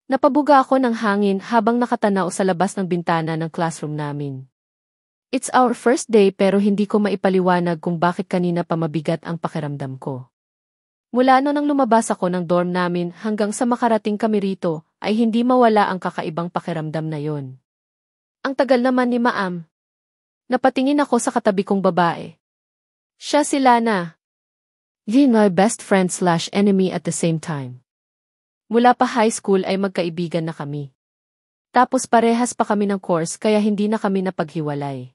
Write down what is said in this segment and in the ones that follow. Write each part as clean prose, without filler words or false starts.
Napabuga ako ng hangin habang nakatanaw sa labas ng bintana ng classroom namin. It's our first day pero hindi ko maipaliwanag kung bakit kanina pa mabigat ang pakiramdam ko. Mula nang lumabas ako ng dorm namin hanggang sa makarating kami rito, ay hindi mawala ang kakaibang pakiramdam na yon. Ang tagal naman ni Maam. Napatingin ako sa katabi kong babae. Siya si Lana. Yun my best friend/enemy at the same time. Mula pa high school ay magkaibigan na kami. Tapos parehas pa kami ng course kaya hindi na kami napaghiwalay.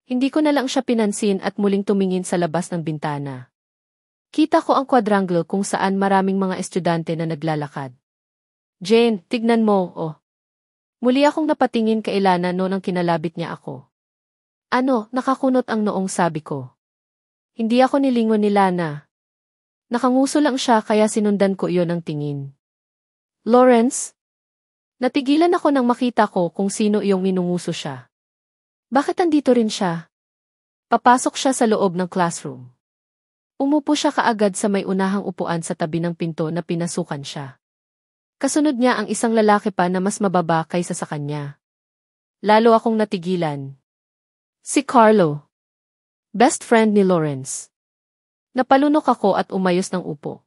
Hindi ko na lang siya pinansin at muling tumingin sa labas ng bintana. Kita ko ang quadrangle kung saan maraming mga estudyante na naglalakad. Jane, tignan mo, oh. Muli akong napatingin kay Lana noon ang kinalabit niya ako. Ano, nakakunot ang noong sabi ko. Hindi ako nilingon ni Lana. Nakanguso lang siya kaya sinundan ko iyon ng tingin. Lawrence? Natigilan ako nang makita ko kung sino iyong minunguso siya. Bakit andito rin siya? Papasok siya sa loob ng classroom. Umupo siya kaagad sa may unahang upuan sa tabi ng pinto na pinasukan siya. Kasunod niya ang isang lalaki pa na mas mababa kaysa sa kanya. Lalo akong natigilan. Si Carlo. Best friend ni Lawrence. Napalunok ako at umayos ng upo.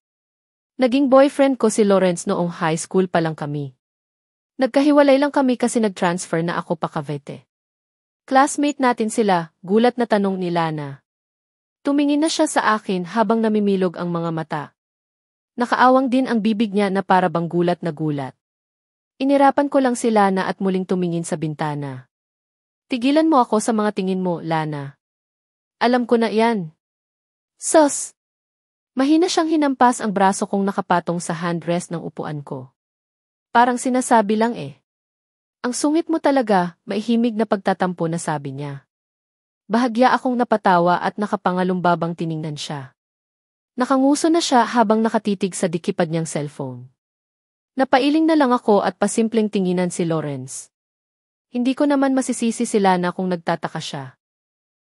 Naging boyfriend ko si Lawrence noong high school pa lang kami. Nagkahiwalay lang kami kasi nag-transfer na ako pa Cavite. Classmate natin sila, gulat na tanong ni Lana. Tumingin na siya sa akin habang namimilog ang mga mata. Nakaawang din ang bibig niya na para bang gulat na gulat. Inirapan ko lang si Lana at muling tumingin sa bintana. Tigilan mo ako sa mga tingin mo, Lana. Alam ko na yan. Sus! Mahina siyang hinampas ang braso kong nakapatong sa handrest ng upuan ko. Parang sinasabi lang eh. Ang sungit mo talaga, maihimig na pagtatampo na sabi niya. Bahagya akong napatawa at nakapangalumbabang tiningnan siya. Nakanguso na siya habang nakatitig sa dikipad niyang cellphone. Napailing na lang ako at pasimpleng tinginan si Lawrence. Hindi ko naman masisisi si Lana kung nagtataka siya.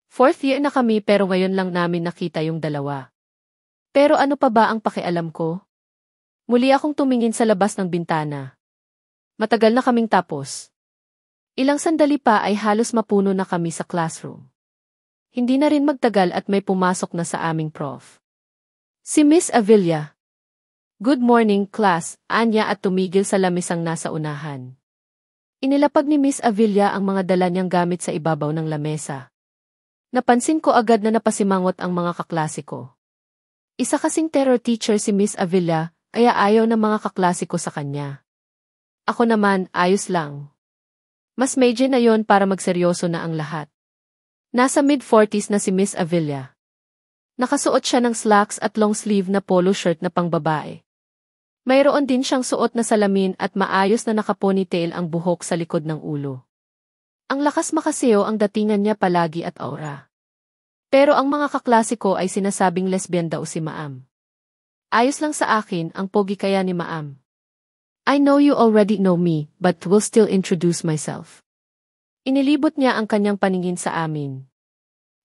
4th year na kami pero ngayon lang namin nakita yung dalawa. Pero ano pa ba ang pakialam ko? Muli akong tumingin sa labas ng bintana. Matagal na kaming tapos. Ilang sandali pa ay halos mapuno na kami sa classroom. Hindi na rin magtagal at may pumasok na sa aming prof. Si Miss Avila. Good morning, class, anya at tumigil sa lamisang nasa unahan. Inilapag ni Miss Avila ang mga dala niyang gamit sa ibabaw ng lamesa. Napansin ko agad na napasimangot ang mga kaklase ko. Isa kasing terror teacher si Miss Avila, kaya ayaw ng mga kaklase ko sa kanya. Ako naman, ayos lang. Mas medyo na yon para magseryoso na ang lahat. Nasa mid-40s na si Miss Avila. Nakasuot siya ng slacks at long sleeve na polo shirt na pangbabae. Mayroon din siyang suot na salamin at maayos na nakaponytail ang buhok sa likod ng ulo. Ang lakas makaseo ang datingan niya palagi at aura. Pero ang mga kaklase ko ay sinasabing lesbian daw si Maam. Ayos lang sa akin ang pogi kaya ni Maam. I know you already know me, but will still introduce myself. Inilibot niya ang kanyang paningin sa amin.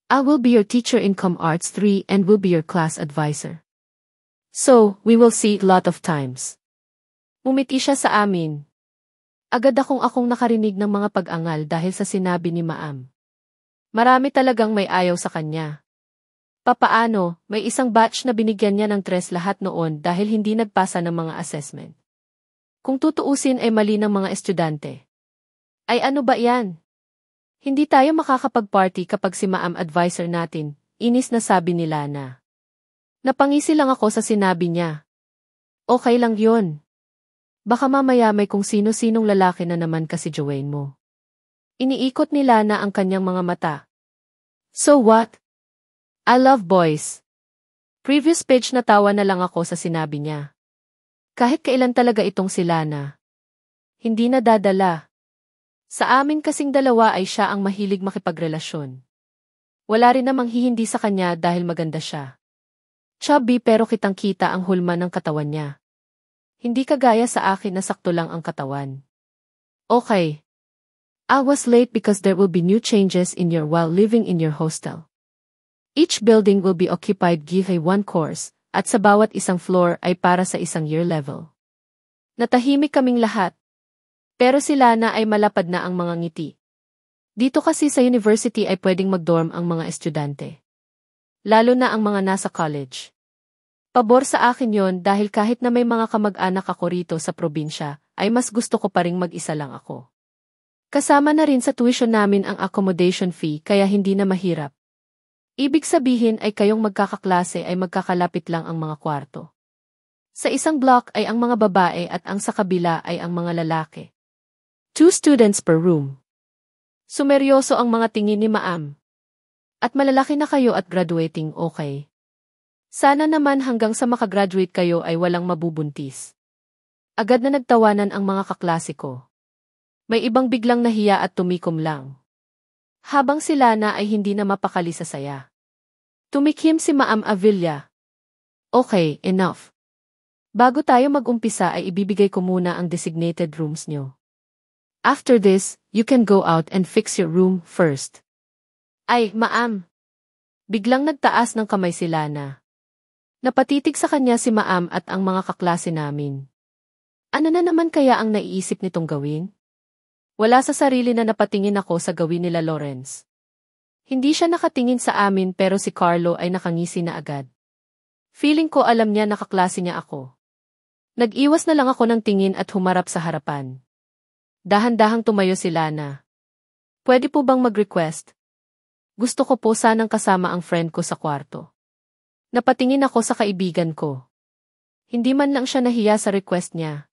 I will be your teacher in Com Arts 3 and will be your class advisor. So, we will see a lot of times. Ngumiti siya sa amin. Agad akong nakarinig ng mga pag-angal dahil sa sinabi ni Maam. Marami talagang may ayaw sa kanya. Papaano, may isang batch na binigyan niya ng 3 lahat noon dahil hindi nagpasa ng mga assessment. Kung tutuusin ay mali ng mga estudyante. Ay ano ba yan? Hindi tayo makakapag-party kapag si Maam advisor natin, inis na sabi ni Lana. Napangisi lang ako sa sinabi niya. Okay lang yun. Baka mamaya may kung sino-sinong lalaki na naman kasi Joanne mo. Iniikot ni Lana ang kanyang mga mata. So what? I love boys. Previous page natawa na lang ako sa sinabi niya. Kahit kailan talaga itong si Lana. Hindi na dadala. Sa amin kasing dalawa ay siya ang mahilig makipagrelasyon. Wala rin namang hihindi sa kanya dahil maganda siya. Chubby pero kitang-kita ang hulma ng katawan niya. Hindi kagaya sa akin na sakto lang ang katawan. Okay. I was late because there will be new changes in your while living in your hostel. Each building will be occupied give a one course, at sa bawat isang floor ay para sa isang year level. Natahimik kaming lahat. Pero si Lana ay malapad na ang mga ngiti. Dito kasi sa university ay pwedeng mag-dorm ang mga estudyante. Lalo na ang mga nasa college. Pabor sa akin yon dahil kahit na may mga kamag-anak ako rito sa probinsya, ay mas gusto ko pa ring mag-isa lang ako. Kasama na rin sa tuition namin ang accommodation fee kaya hindi na mahirap. Ibig sabihin ay kayong magkakaklase ay magkakalapit lang ang mga kwarto. Sa isang block ay ang mga babae at ang sa kabila ay ang mga lalaki. 2 students per room. Sumeryoso ang mga tingin ni Maam. At malalaki na kayo at graduating, okay. Sana naman hanggang sa makagraduate kayo ay walang mabubuntis. Agad na nagtawanan ang mga kaklase ko. May ibang biglang nahiya at tumikom lang. Habang si Lana ay hindi na mapakali sa saya. Tumikim si Maam Avilla. Okay, enough. Bago tayo mag-umpisa ay ibibigay ko muna ang designated rooms nyo. After this, you can go out and fix your room first. Ay, Maam. Biglang nagtaas ng kamay si Lana. Napatitig sa kanya si Maam at ang mga kaklase namin. Ano na naman kaya ang naiisip nitong gawin? Wala sa sarili na napatingin ako sa gawin nila Lawrence. Hindi siya nakatingin sa amin pero si Carlo ay nakangisi na agad. Feeling ko alam niya na kaklase niya ako. Nag-iwas na lang ako ng tingin at humarap sa harapan. Dahan-dahang tumayo si Lana. Pwede po bang mag-request? Gusto ko po sanang kasama ang friend ko sa kwarto. Napatingin ako sa kaibigan ko. Hindi man lang siya nahiya sa request niya.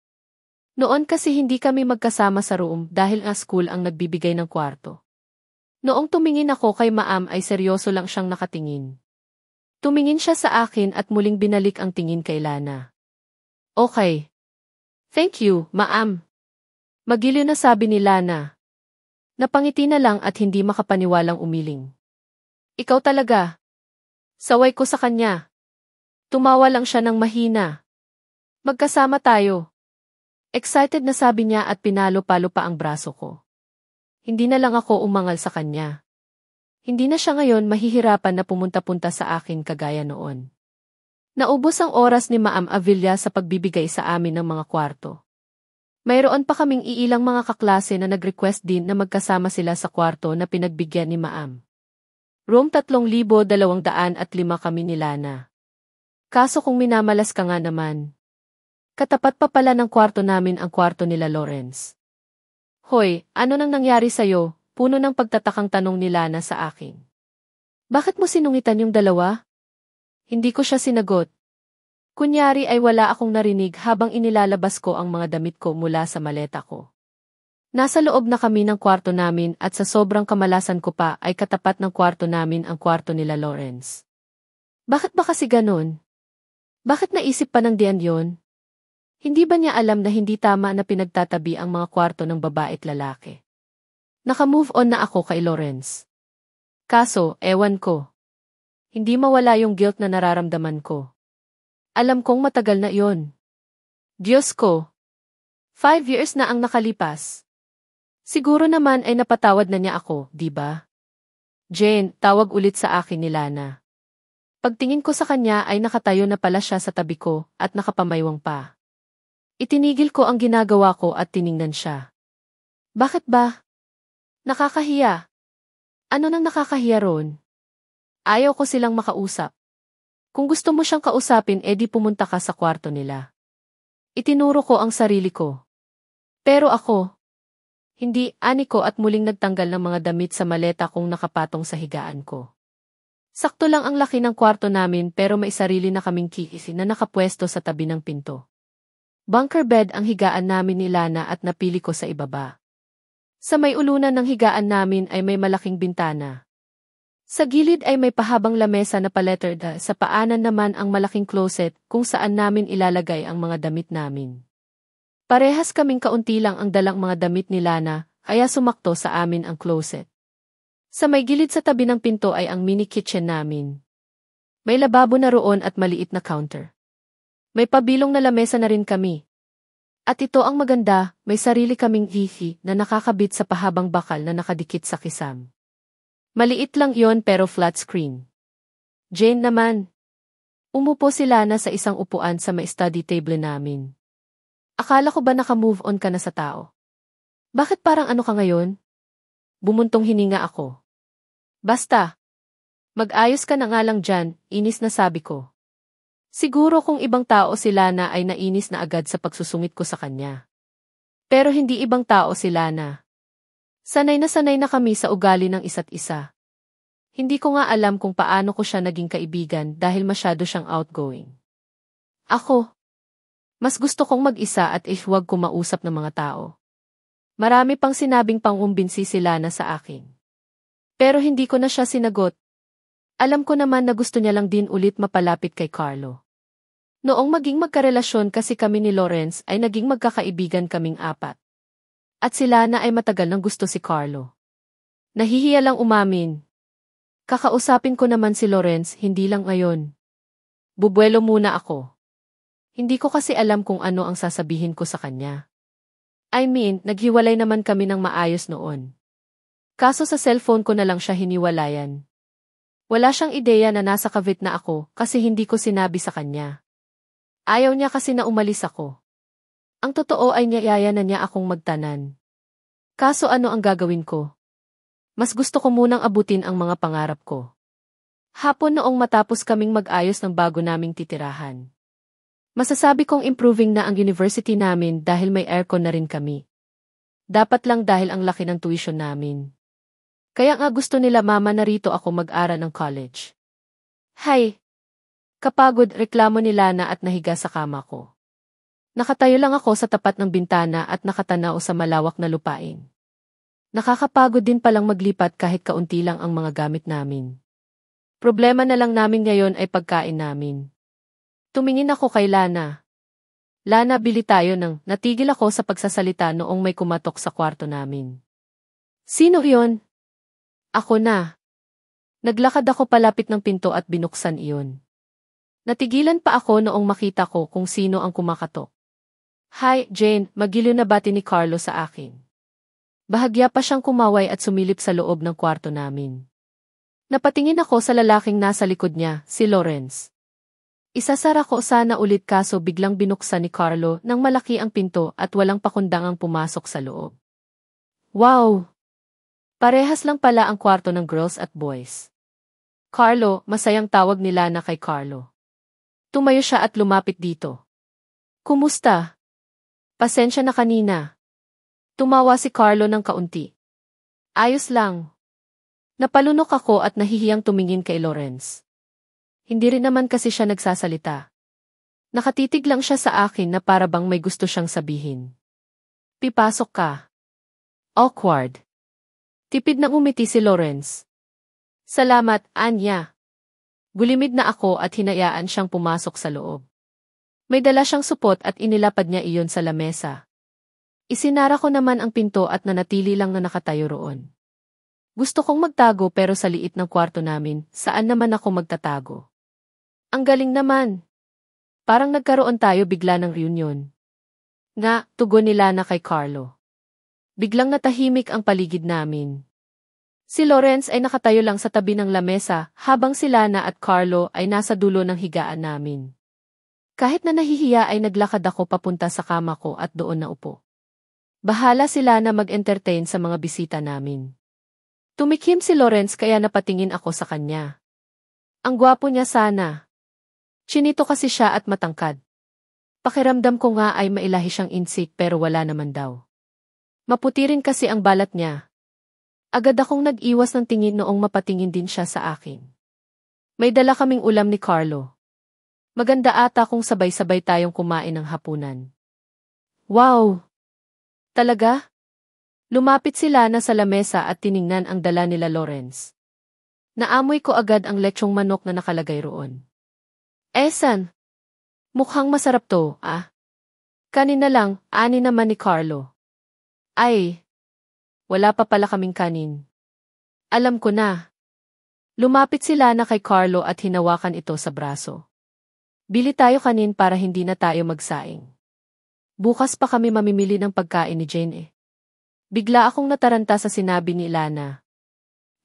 Noon kasi hindi kami magkasama sa room dahil ang school ang nagbibigay ng kwarto. Noong tumingin ako kay Maam ay seryoso lang siyang nakatingin. Tumingin siya sa akin at muling binalik ang tingin kay Lana. Okay. Thank you, Maam. Magiliw na sabi ni Lana. Napangiti na lang at hindi makapaniwalang umiling. Ikaw talaga. Saway ko sa kanya. Tumawa lang siya ng mahina. Magkasama tayo. Excited na sabi niya at pinalo-palo pa ang braso ko. Hindi na lang ako umangal sa kanya. Hindi na siya ngayon mahihirapan na pumunta-punta sa akin kagaya noon. Naubos ang oras ni Maam Avilla sa pagbibigay sa amin ng mga kwarto. Mayroon pa kaming iilang mga kaklase na nag-request din na magkasama sila sa kwarto na pinagbigyan ni Maam. Room 3,205 kami ni Lana. Kaso kung minamalas ka nga naman. Katapat pa pala ng kwarto namin ang kwarto nila Lawrence. Hoy, ano nang nangyari sa'yo? Puno ng pagtatakang tanong ni Lana sa akin. Bakit mo sinungitan yung dalawa? Hindi ko siya sinagot. Kunyari ay wala akong narinig habang inilalabas ko ang mga damit ko mula sa maleta ko. Nasa loob na kami ng kwarto namin at sa sobrang kamalasan ko pa ay katapat ng kwarto namin ang kwarto nila Lawrence. Bakit ba kasi ganun? Bakit naisip pa ng Dian yon? Hindi ba niya alam na hindi tama na pinagtatabi ang mga kwarto ng babae at lalaki? Naka-move on na ako kay Lawrence. Kaso, ewan ko. Hindi mawala yung guilt na nararamdaman ko. Alam kong matagal na yon. Diyos ko. 5 years na ang nakalipas. Siguro naman ay napatawad na niya ako, di ba? Jane, tawag ulit sa akin ni Lana. Pagtingin ko sa kanya ay nakatayo na pala siya sa tabi ko at nakapamaywang pa. Itinigil ko ang ginagawa ko at tiningnan siya. Bakit ba? Nakakahiya. Ano nang nakakahiya ron? Ayaw ko silang makausap. Kung gusto mo siyang kausapin edi pumunta ka sa kwarto nila. Itinuro ko ang sarili ko. Pero ako, hindi, ani ko at muling nagtanggal ng mga damit sa maleta kong nakapatong sa higaan ko. Sakto lang ang laki ng kwarto namin pero may sarili na kaming kikisi na nakapwesto sa tabi ng pinto. Bunker bed ang higaan namin ni Lana at napili ko sa ibaba. Sa may ulunan ng higaan namin ay may malaking bintana. Sa gilid ay may pahabang lamesa na palettered, sa paanan naman ang malaking closet kung saan namin ilalagay ang mga damit namin. Parehas kaming kaunti lang ang dalang mga damit ni Lana, kaya sumakto sa amin ang closet. Sa may gilid sa tabi ng pinto ay ang mini kitchen namin. May lababo na roon at maliit na counter. May pabilong na lamesa na rin kami. At ito ang maganda, may sarili kaming hihi na nakakabit sa pahabang bakal na nakadikit sa kisam. Maliit lang yon pero flat screen. Jane naman. Umupo si Lana sa isang upuan sa may study table namin. Akala ko ba naka-move on ka na sa tao? Bakit parang ano ka ngayon? Bumuntong hininga ako. Basta. Mag-ayos ka na nga lang dyan, inis na sabi ko. Siguro kung ibang tao si Lana ay nainis na agad sa pagsusungit ko sa kanya. Pero hindi ibang tao si Lana. Sanay na kami sa ugali ng isa't isa. Hindi ko nga alam kung paano ko siya naging kaibigan dahil masyado siyang outgoing. Ako, mas gusto kong mag-isa at huwag kumausap ng mga tao. Marami pang sinabing pangumbinsi si Lana sa akin. Pero hindi ko na siya sinagot. Alam ko naman na gusto niya lang din ulit mapalapit kay Carlo. Noong maging magkarelasyon kasi kami ni Lawrence ay naging magkakaibigan kaming apat. At si Lana ay matagal nang gusto si Carlo. Nahihiya lang umamin. Kakausapin ko naman si Lawrence hindi lang ngayon. Bubuelo muna ako. Hindi ko kasi alam kung ano ang sasabihin ko sa kanya. I mean, naghiwalay naman kami ng maayos noon. Kaso sa cellphone ko na lang siya hiniwalayan. Wala siyang ideya na nasa Cavite na ako kasi hindi ko sinabi sa kanya. Ayaw niya kasi na umalis ako. Ang totoo ay niyaya na niya akong magtanan. Kaso ano ang gagawin ko? Mas gusto ko munang abutin ang mga pangarap ko. Hapon noong matapos kaming mag-ayos ng bago naming titirahan. Masasabi kong improving na ang university namin dahil may aircon na rin kami. Dapat lang dahil ang laki ng tuition namin. Kaya nga gusto nila mama na rito ako mag-aral ng college. Hay! Kapagod reklamo ni Lana at nahiga sa kama ko. Nakatayo lang ako sa tapat ng bintana at nakatanaw sa malawak na lupain. Nakakapagod din palang maglipat kahit kaunti lang ang mga gamit namin. Problema na lang namin ngayon ay pagkain namin. Tumingin ako kay Lana. Lana, bili tayo ng natigil ako sa pagsasalita noong may kumatok sa kwarto namin. Sino yon? Ako na. Naglakad ako palapit ng pinto at binuksan iyon. Natigilan pa ako noong makita ko kung sino ang kumakatok. Hi, Jane, magiliw na bati ni Carlo sa akin. Bahagya pa siyang kumaway at sumilip sa loob ng kwarto namin. Napatingin ako sa lalaking nasa likod niya, si Lawrence. Isasara ko sana ulit kaso biglang binuksan ni Carlo nang malaki ang pinto at walang pakundangang pumasok sa loob. Wow! Parehas lang pala ang kwarto ng girls at boys. Carlo, masayang tawag ni Lana kay Carlo. Tumayo siya at lumapit dito. Kumusta? Pasensya na kanina. Tumawa si Carlo ng kaunti. Ayos lang. Napalunok ako at nahihiyang tumingin kay Lawrence. Hindi rin naman kasi siya nagsasalita. Nakatitig lang siya sa akin na para bang may gusto siyang sabihin. Pipasok ka. Awkward. Tipid na umiti si Lawrence. Salamat, Anya. Gulimid na ako at hinayaan siyang pumasok sa loob. May dala siyang supot at inilapad niya iyon sa lamesa. Isinara ko naman ang pinto at nanatili lang na nakatayo roon. Gusto kong magtago pero sa liit ng kwarto namin, saan naman ako magtatago? Ang galing naman. Parang nagkaroon tayo bigla ng reunion. Nga, tugon ni Lana kay Carlo. Biglang natahimik ang paligid namin. Si Lawrence ay nakatayo lang sa tabi ng lamesa habang si Lana at Carlo ay nasa dulo ng higaan namin. Kahit na nahihiya ay naglakad ako papunta sa kama ko at doon naupo. Bahala si Lana mag-entertain sa mga bisita namin. Tumikim si Lawrence kaya napatingin ako sa kanya. Ang gwapo niya sana. Chinito kasi siya at matangkad. Pakiramdam ko nga ay mailahi siyang insik pero wala naman daw. Maputi rin kasi ang balat niya. Agad akong nag-iwas ng tingin noong mapatingin din siya sa akin. May dala kaming ulam ni Carlo. Maganda ata kung sabay-sabay tayong kumain ng hapunan. Wow! Talaga? Lumapit si Lana sa lamesa at tiningnan ang dala nila Lawrence. Naamoy ko agad ang lechong manok na nakalagay roon. Esan? Mukhang masarap to, ah? Kanina lang, ani naman ni Carlo. Ay, wala pa pala kaming kanin. Alam ko na. Lumapit si Lana kay Carlo at hinawakan ito sa braso. Bili tayo kanin para hindi na tayo magsaing. Bukas pa kami mamimili ng pagkain ni Jane eh. Bigla akong nataranta sa sinabi ni Lana.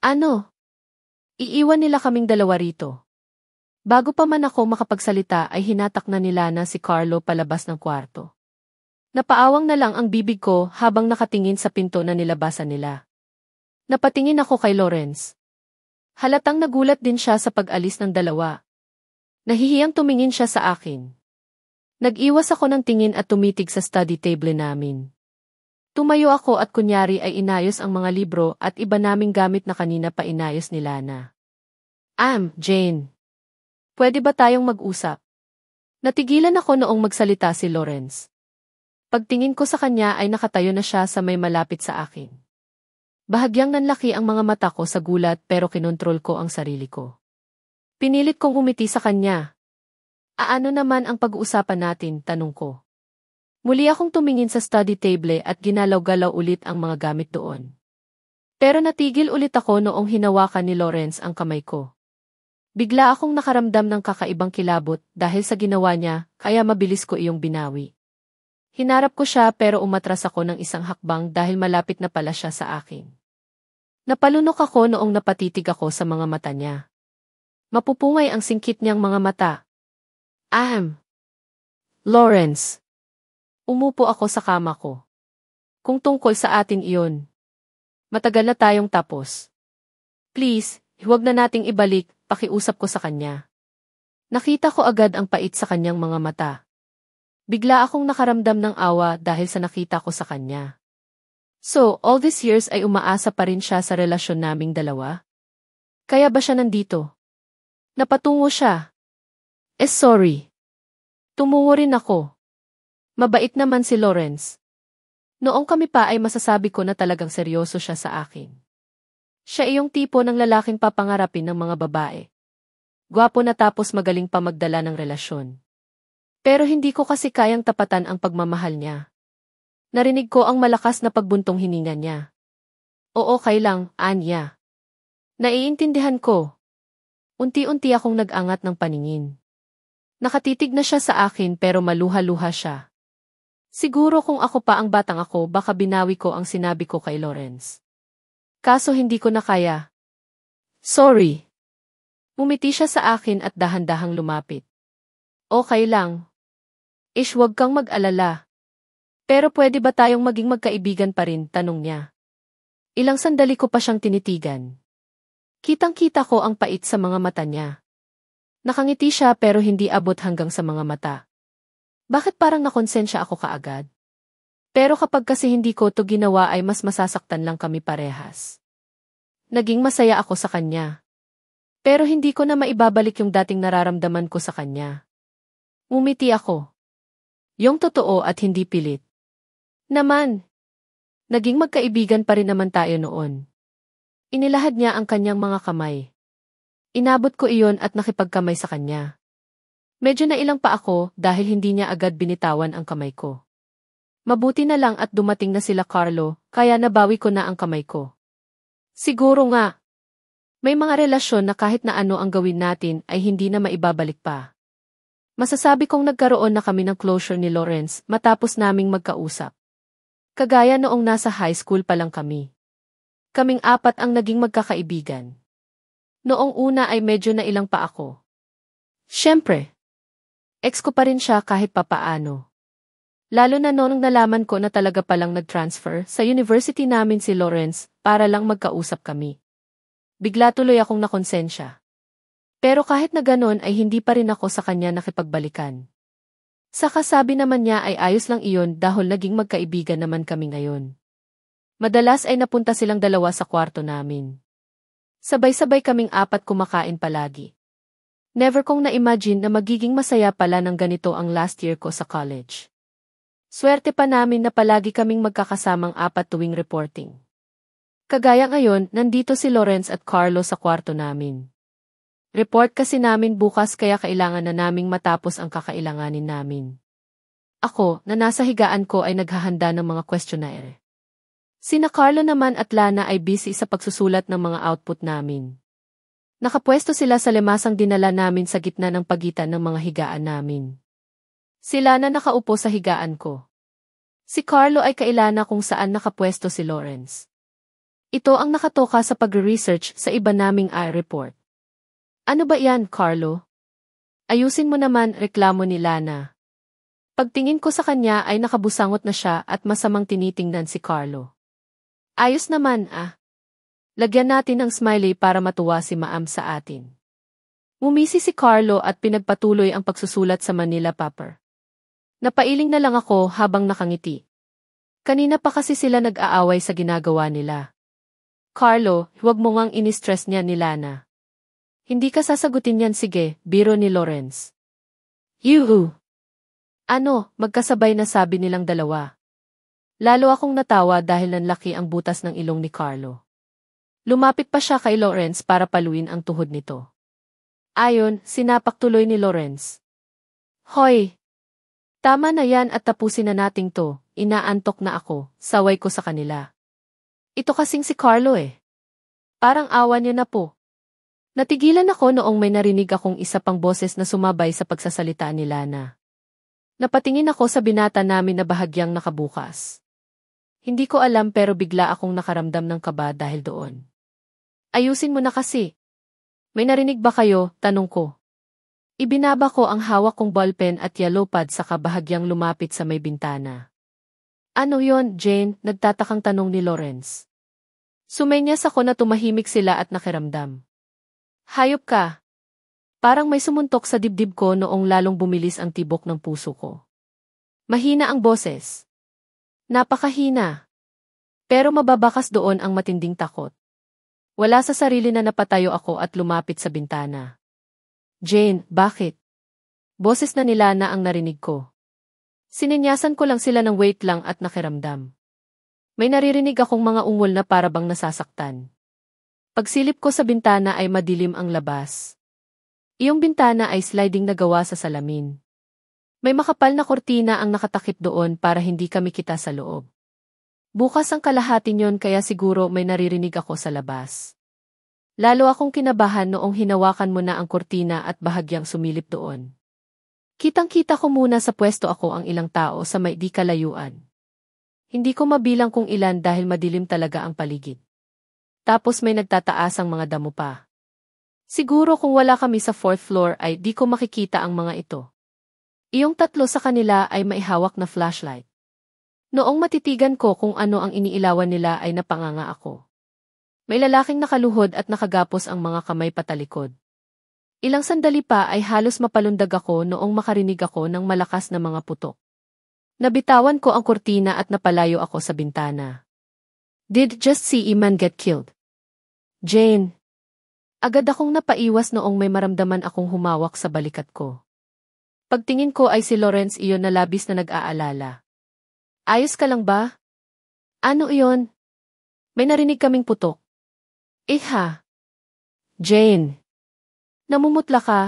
Ano? Iiwan nila kaming dalawa rito. Bago pa man ako makapagsalita ay hinatak na ni Lana si Carlo palabas ng kwarto. Napaawang na lang ang bibig ko habang nakatingin sa pinto na nilabasan nila. Napatingin ako kay Lawrence. Halatang nagulat din siya sa pag-alis ng dalawa. Nahihiyang tumingin siya sa akin. Nag-iwas ako ng tingin at tumitig sa study table namin. Tumayo ako at kunyari ay inayos ang mga libro at iba naming gamit na kanina pa inayos ni Lana. Jane. Pwede ba tayong mag-usap? Natigilan ako noong magsalita si Lawrence. Pagtingin ko sa kanya ay nakatayo na siya sa may malapit sa akin. Bahagyang nanlaki ang mga mata ko sa gulat pero kinontrol ko ang sarili ko. Pinilit kong umiti sa kanya. Ano naman ang pag-uusapan natin, tanong ko. Muli akong tumingin sa study table at ginalaw-galaw ulit ang mga gamit doon. Pero natigil ulit ako noong hinawakan ni Lawrence ang kamay ko. Bigla akong nakaramdam ng kakaibang kilabot dahil sa ginawa niya, kaya mabilis ko iyong binawi. Hinarap ko siya pero umatras ako ng isang hakbang dahil malapit na pala siya sa akin. Napalunok ako noong napatitig ako sa mga mata niya. Mapupungay ang singkit niyang mga mata. Lawrence. Umupo ako sa kama ko. Kung tungkol sa atin iyon. Matagal na tayong tapos. Please, huwag na nating ibalik, pakiusap ko sa kanya. Nakita ko agad ang pait sa kanyang mga mata. Bigla akong nakaramdam ng awa dahil sa nakita ko sa kanya. So, all these years ay umaasa pa rin siya sa relasyon naming dalawa? Kaya ba siya nandito? Napatungo siya. Sorry. Tumungo rin ako. Mabait naman si Lawrence. Noong kami pa ay masasabi ko na talagang seryoso siya sa akin. Siya iyong tipo ng lalaking papangarapin ng mga babae. Gwapo na tapos magaling pa magdala ng relasyon. Pero hindi ko kasi kayang tapatan ang pagmamahal niya. Narinig ko ang malakas na pagbuntong hininga niya. Oo, lang, Anya. Naiintindihan ko. Unti-unti akong nag-angat ng paningin. Nakatitig na siya sa akin pero maluha-luha siya. Siguro kung ako pa ang batang ako baka binawi ko ang sinabi ko kay Lawrence. Kaso hindi ko na kaya. Sorry. Umiti siya sa akin at dahan-dahang lumapit. Okay lang. Wag kang mag-alala. Pero pwede ba tayong maging magkaibigan pa rin, tanong niya. Ilang sandali ko pa siyang tinitigan. Kitang-kita ko ang pait sa mga mata niya. Nakangiti siya pero hindi abot hanggang sa mga mata. Bakit parang nakonsensya ako kaagad? Pero kapag kasi hindi ko to ginawa ay mas masasaktan lang kami parehas. Naging masaya ako sa kanya. Pero hindi ko na maibabalik yung dating nararamdaman ko sa kanya. Umiti ako. Yung totoo at hindi pilit. Naman. Naging magkaibigan pa rin naman tayo noon. Inilahad niya ang kanyang mga kamay. Inabot ko iyon at nakipagkamay sa kanya. Medyo nailang pa ako dahil hindi niya agad binitawan ang kamay ko. Mabuti na lang at dumating na sila Carlo, kaya nabawi ko na ang kamay ko. Siguro nga. May mga relasyon na kahit na ano ang gawin natin ay hindi na maibabalik pa. Masasabi kong nagkaroon na kami ng closure ni Lawrence matapos naming magkausap. Kagaya noong nasa high school pa lang kami. Kaming apat ang naging magkakaibigan. Noong una ay medyo nailang pa ako. Siyempre. Ex ko pa rin siya kahit papaano. Lalo na noong nalaman ko na talaga palang nag-transfer sa university namin si Lawrence para lang magkausap kami. Bigla tuloy akong nakonsensya. Pero kahit na ganon ay hindi pa rin ako sa kanya nakipagbalikan. Saka sabi naman niya ay ayos lang iyon dahil naging magkaibigan naman kami ngayon. Madalas ay napunta silang dalawa sa kwarto namin. Sabay-sabay kaming apat kumakain palagi. Never kong na-imagine na magiging masaya pala ng ganito ang last year ko sa college. Swerte pa namin na palagi kaming magkakasamang apat tuwing reporting. Kagaya ngayon, nandito si Lawrence at Carlo sa kwarto namin. Report kasi namin bukas kaya kailangan na naming matapos ang kakailanganin namin. Ako, na nasa higaan ko ay naghahanda ng mga questionnaire. Sina Carlo naman at Lana ay busy sa pagsusulat ng mga output namin. Nakapwesto sila sa lemasang dinala namin sa gitna ng pagitan ng mga higaan namin. Sila na nakaupo sa higaan ko. Si Carlo ay kailana kung saan nakapwesto si Lawrence. Ito ang nakatoka sa pag-research sa iba naming report. Ano ba yan, Carlo? Ayusin mo naman, reklamo ni Lana. Pagtingin ko sa kanya ay nakabusangot na siya at masamang tinitingnan si Carlo. Ayos naman ah. Lagyan natin ng smiley para matuwa si Maam sa atin. Ngumisi si Carlo at pinagpatuloy ang pagsusulat sa Manila paper. Napailing na lang ako habang nakangiti. Kanina pa kasi sila nag-aaway sa ginagawa nila. Carlo, huwag mo ngang ini-stress niya ni Lana. Hindi ka sasagutin yan, sige, biro ni Lawrence. Yuhu! Ano, magkasabay na sabi nilang dalawa. Lalo akong natawa dahil nanlaki ang butas ng ilong ni Carlo. Lumapit pa siya kay Lawrence para paluin ang tuhod nito. Ayon, sinapak tuloy ni Lawrence. Hoy! Tama na yan at tapusin na nating to, inaantok na ako, saway ko sa kanila. Ito kasing si Carlo eh. Parang awa niya na po. Natigilan ako noong may narinig akong isa pang boses na sumabay sa pagsasalita ni Lana. Napatingin ako sa binata namin na bahagyang nakabukas. Hindi ko alam pero bigla akong nakaramdam ng kaba dahil doon. Ayusin mo na kasi. May narinig ba kayo? Tanong ko. Ibinaba ko ang hawak kong ballpen at yellow pad sa kabahagyang lumapit sa may bintana. Ano yon, Jane? Nagtatakang tanong ni Lawrence. Sumenyas ako na tumahimik sila at nakiramdam. Hayop ka. Parang may sumuntok sa dibdib ko noong lalong bumilis ang tibok ng puso ko. Mahina ang boses. Napakahina. Pero mababakas doon ang matinding takot. Wala sa sarili na napatayo ako at lumapit sa bintana. Jane, bakit? Boses na nila na ang narinig ko. Sininyasan ko lang sila ng wait lang at nakiramdam. May naririnig akong mga ungol na parabang nasasaktan. Pagsilip ko sa bintana ay madilim ang labas. Iyong bintana ay sliding na gawa sa salamin. May makapal na kortina ang nakatakip doon para hindi kami kita sa loob. Bukas ang kalahati niyon kaya siguro may naririnig ako sa labas. Lalo akong kinabahan noong hinawakan mo na ang kortina at bahagyang sumilip doon. Kitang-kita ko muna sa pwesto ako ang ilang tao sa may di kalayuan. Hindi ko mabilang kung ilan dahil madilim talaga ang paligid. Tapos may nagtataas ang mga damo pa. Siguro kung wala kami sa 4th floor ay di ko makikita ang mga ito. Iyong tatlo sa kanila ay maihawak na flashlight. Noong matitigan ko kung ano ang iniilawan nila ay napanganga ako. May lalaking nakaluhod at nakagapos ang mga kamay patalikod. Ilang sandali pa ay halos mapalundag ako noong makarinig ako ng malakas na mga putok. Nabitawan ko ang kurtina at napalayo ako sa bintana. Did just see a man get killed? Jane. Agad akong napaiwas noong may maramdaman akong humawak sa balikat ko. Pagtingin ko ay si Lawrence iyon na labis na nag-aalala. Ayos ka lang ba? Ano iyon? May narinig kaming putok. Iha. Jane. Namumutla ka?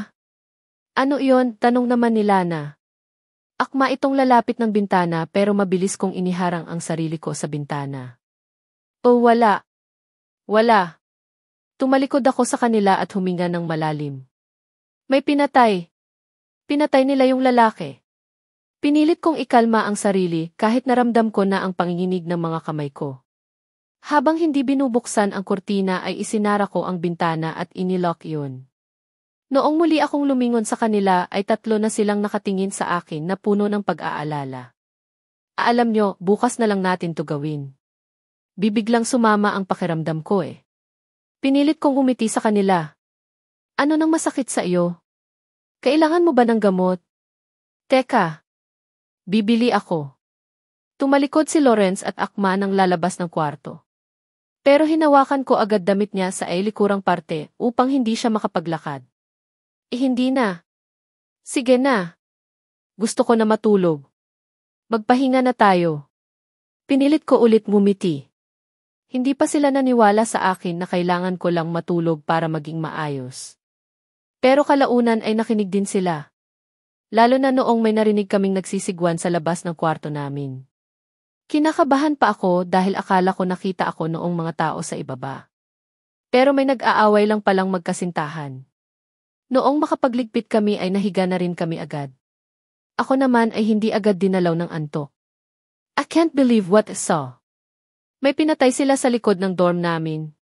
Ano iyon? Tanong naman ni Lana. Akma itong lalapit ng bintana pero mabilis kong iniharang ang sarili ko sa bintana. Oh, wala. Wala. Tumalikod ako sa kanila at huminga ng malalim. May pinatay. Pinatay nila yung lalaki. Pinilit kong ikalma ang sarili kahit naramdam ko na ang panginginig ng mga kamay ko. Habang hindi binubuksan ang kurtina ay isinara ko ang bintana at inilock yun. Noong muli akong lumingon sa kanila ay tatlo na silang nakatingin sa akin na puno ng pag-aalala. Alam nyo, bukas na lang natin to gawin. Bibiglang sumama ang pakiramdam ko eh. Pinilit kong umiti sa kanila. Ano nang masakit sa iyo? Kailangan mo ba ng gamot? Teka. Bibili ako. Tumalikod si Lawrence at akma nang lalabas ng kwarto. Pero hinawakan ko agad damit niya sa likurang parte upang hindi siya makapaglakad. Hindi na. Sige na. Gusto ko na matulog. Magpahinga na tayo. Pinilit ko ulit ngumiti. Hindi pa sila naniwala sa akin na kailangan ko lang matulog para maging maayos. Pero kalaunan ay nakinig din sila. Lalo na noong may narinig kaming nagsisigwan sa labas ng kwarto namin. Kinakabahan pa ako dahil akala ko nakita ako noong mga tao sa ibaba. Pero may nag-aaway lang palang magkasintahan. Noong makapagligpit kami ay nahiga na rin kami agad. Ako naman ay hindi agad dinalaw ng antok. I can't believe what I saw. May pinatay sila sa likod ng dorm namin.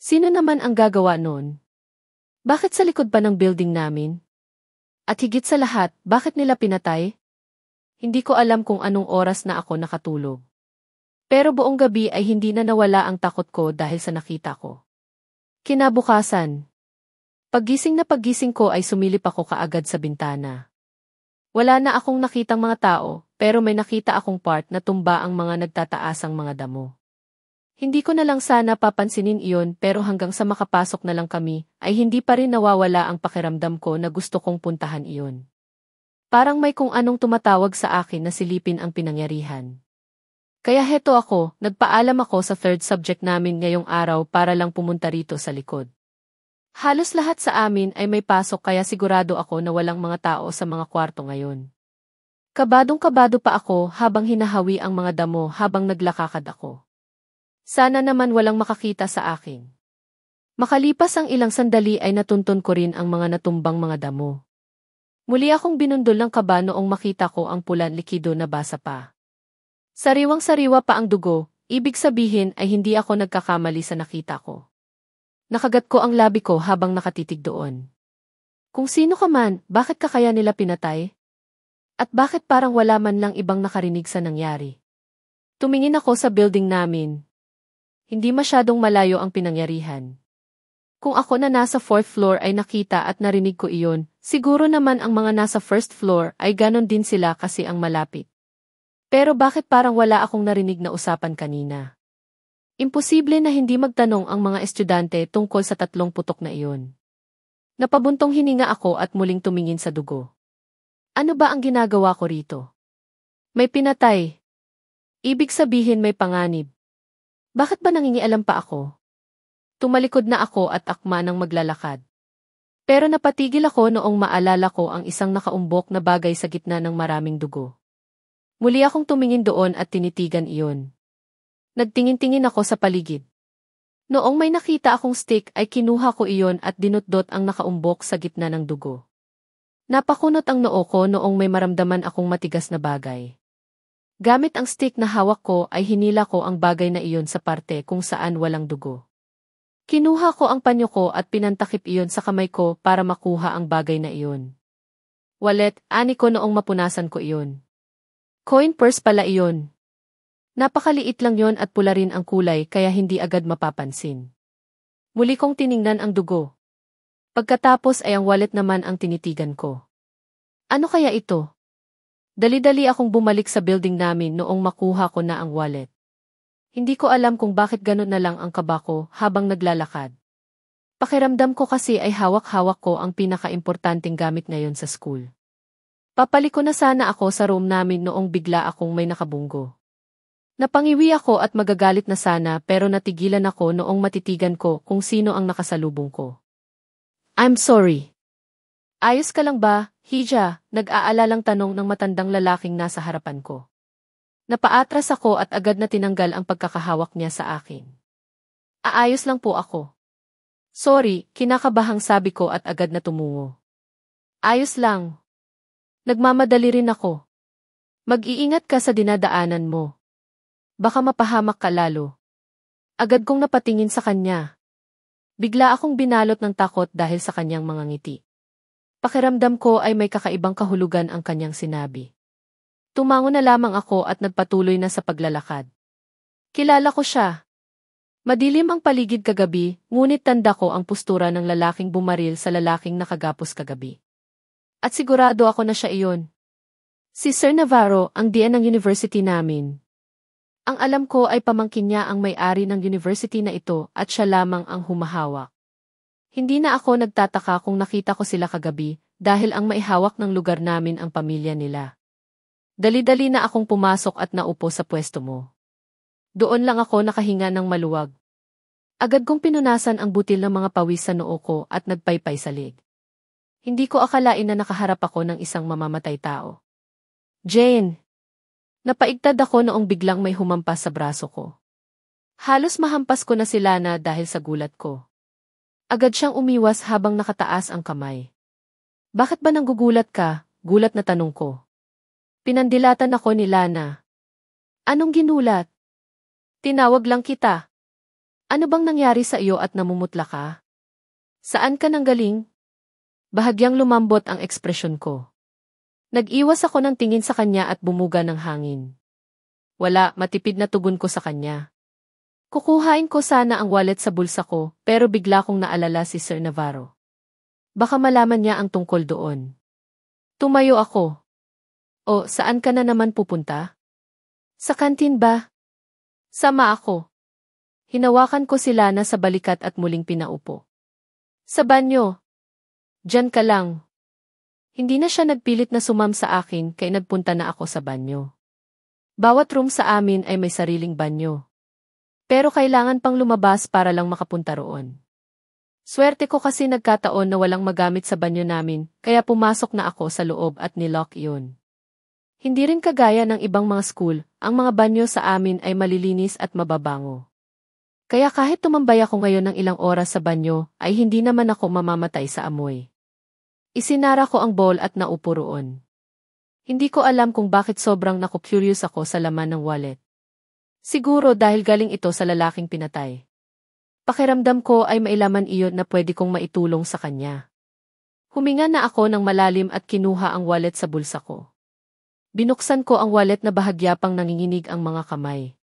Sino naman ang gagawa noon? Bakit sa likod pa ng building namin? At higit sa lahat, bakit nila pinatay? Hindi ko alam kung anong oras na ako nakatulog. Pero buong gabi ay hindi na nawala ang takot ko dahil sa nakita ko. Kinabukasan. Paggising ko ay sumilip ako kaagad sa bintana. Wala na akong nakitang mga tao, pero may nakita akong part na tumba ang mga nagtataasang mga damo. Hindi ko na lang sana papansinin iyon pero hanggang sa makapasok na lang kami, ay hindi pa rin nawawala ang pakiramdam ko na gusto kong puntahan iyon. Parang may kung anong tumatawag sa akin na silipin ang pinangyarihan. Kaya heto ako, nagpaalam ako sa third subject namin ngayong araw para lang pumunta rito sa likod. Halos lahat sa amin ay may pasok kaya sigurado ako na walang mga tao sa mga kwarto ngayon. Kabadong-kabado pa ako habang hinahawi ang mga damo habang naglakakad ako. Sana naman walang makakita sa akin. Makalipas ang ilang sandali ay natuntun ko rin ang mga natumbang mga damo. Muli akong binundol ng kaba noong makita ko ang pulan likido na basa pa. Sariwang-sariwa pa ang dugo, ibig sabihin ay hindi ako nagkakamali sa nakita ko. Nakagat ko ang labi ko habang nakatitig doon. Kung sino ka man, bakit ka kaya nila pinatay? At bakit parang wala man lang ibang nakarinig sa nangyari? Tumingin ako sa building namin. Hindi masyadong malayo ang pinangyarihan. Kung ako na nasa 4th floor ay nakita at narinig ko iyon, siguro naman ang mga nasa 1st floor ay ganon din sila kasi ang malapit. Pero bakit parang wala akong narinig na usapan kanina? Imposible na hindi magtanong ang mga estudyante tungkol sa 3 putok na iyon. Napabuntong hininga ako at muling tumingin sa dugo. Ano ba ang ginagawa ko rito? May pinatay. Ibig sabihin may panganib. Bakit ba nangingialam pa ako? Tumalikod na ako at akma ng maglalakad. Pero napatigil ako noong maalala ko ang isang nakaumbok na bagay sa gitna ng maraming dugo. Muli akong tumingin doon at tinitigan iyon. Nagtingin-tingin ako sa paligid. Noong may nakita akong stick ay kinuha ko iyon at dinutdot ang nakaumbok sa gitna ng dugo. Napakunot ang noo ko noong may maramdaman akong matigas na bagay. Gamit ang stick na hawak ko ay hinila ko ang bagay na iyon sa parte kung saan walang dugo. Kinuha ko ang panyo ko at pinantakip iyon sa kamay ko para makuha ang bagay na iyon. Wallet, ani ko noong mapunasan ko iyon. Coin purse pala iyon. Napakaliit lang yon at pula rin ang kulay kaya hindi agad mapapansin. Muli kong tiningnan ang dugo. Pagkatapos ay ang wallet naman ang tinitigan ko. Ano kaya ito? Dali-dali akong bumalik sa building namin noong makuha ko na ang wallet. Hindi ko alam kung bakit ganun na lang ang kaba ko habang naglalakad. Pakiramdam ko kasi ay hawak-hawak ko ang pinaka-importanting gamit ngayon sa school. Papaliko na sana ako sa room namin noong bigla akong may nakabunggo. Napangiwi ako at magagalit na sana pero natigilan ako noong matitigan ko kung sino ang nakasalubong ko. I'm sorry. Ayos ka lang ba, Hija? Nag-aalalang tanong ng matandang lalaking nasa harapan ko. Napaatras ako at agad na tinanggal ang pagkakahawak niya sa akin. Aayos lang po ako. Sorry, kinakabahang sabi ko at agad na tumungo. Ayos lang. Nagmamadali rin ako. Mag-iingat ka sa dinadaanan mo. Baka mapahamak ka lalo. Agad kong napatingin sa kanya. Bigla akong binalot ng takot dahil sa kanyang mga ngiti. Pakiramdam ko ay may kakaibang kahulugan ang kanyang sinabi. Tumango na lamang ako at nagpatuloy na sa paglalakad. Kilala ko siya. Madilim ang paligid kagabi, ngunit tanda ko ang postura ng lalaking bumaril sa lalaking nakagapos kagabi. At sigurado ako na siya iyon. Si Sir Navarro, ang dean ng university namin. Ang alam ko ay pamangkin niya ang may-ari ng university na ito at siya lamang ang humahawak. Hindi na ako nagtataka kung nakita ko sila kagabi dahil ang maihawak ng lugar namin ang pamilya nila. Dali-dali na akong pumasok at naupo sa pwesto mo. Doon lang ako nakahinga ng maluwag. Agad kong pinunasan ang butil ng mga pawis sa noo ko at nagpaypay sa leg. Hindi ko akalain na nakaharap ako ng isang mamamatay tao. Jane! Napaigtad ako noong biglang may humampas sa braso ko. Halos mahampas ko na si Lana dahil sa gulat ko. Agad siyang umiwas habang nakataas ang kamay. Bakit ba nanggugulat ka? Gulat na tanong ko. Pinandilatan ako ni Lana. Anong ginulat? Tinawag lang kita. Ano bang nangyari sa iyo at namumutla ka? Saan ka nanggaling? Bahagyang lumambot ang ekspresyon ko. Nag-iwas ako ng tingin sa kanya at bumuga ng hangin. Wala, matipid na tugon ko sa kanya. Kukuhain ko sana ang wallet sa bulsa ko, pero bigla kong naalala si Sir Navarro. Baka malaman niya ang tungkol doon. Tumayo ako. O, saan ka na naman pupunta? Sa kantin ba? Sama ako. Hinawakan ko si Lana sa balikat at muling pinaupo. Sa banyo. Diyan ka lang. Hindi na siya nagpilit na sumam sa akin kaya nagpunta na ako sa banyo. Bawat room sa amin ay may sariling banyo. Pero kailangan pang lumabas para lang makapunta roon. Swerte ko kasi nagkataon na walang magamit sa banyo namin, kaya pumasok na ako sa loob at nilock yun. Hindi rin kagaya ng ibang mga school, ang mga banyo sa amin ay malilinis at mababango. Kaya kahit tumambay ako ngayon ng ilang oras sa banyo, ay hindi naman ako mamamatay sa amoy. Isinara ko ang bowl at naupo roon. Hindi ko alam kung bakit sobrang naku-curious ako sa laman ng wallet. Siguro dahil galing ito sa lalaking pinatay. Pakiramdam ko ay mailaman iyon na pwede kong maitulong sa kanya. Huminga na ako ng malalim at kinuha ang wallet sa bulsa ko. Binuksan ko ang wallet na bahagya pang nanginginig ang mga kamay.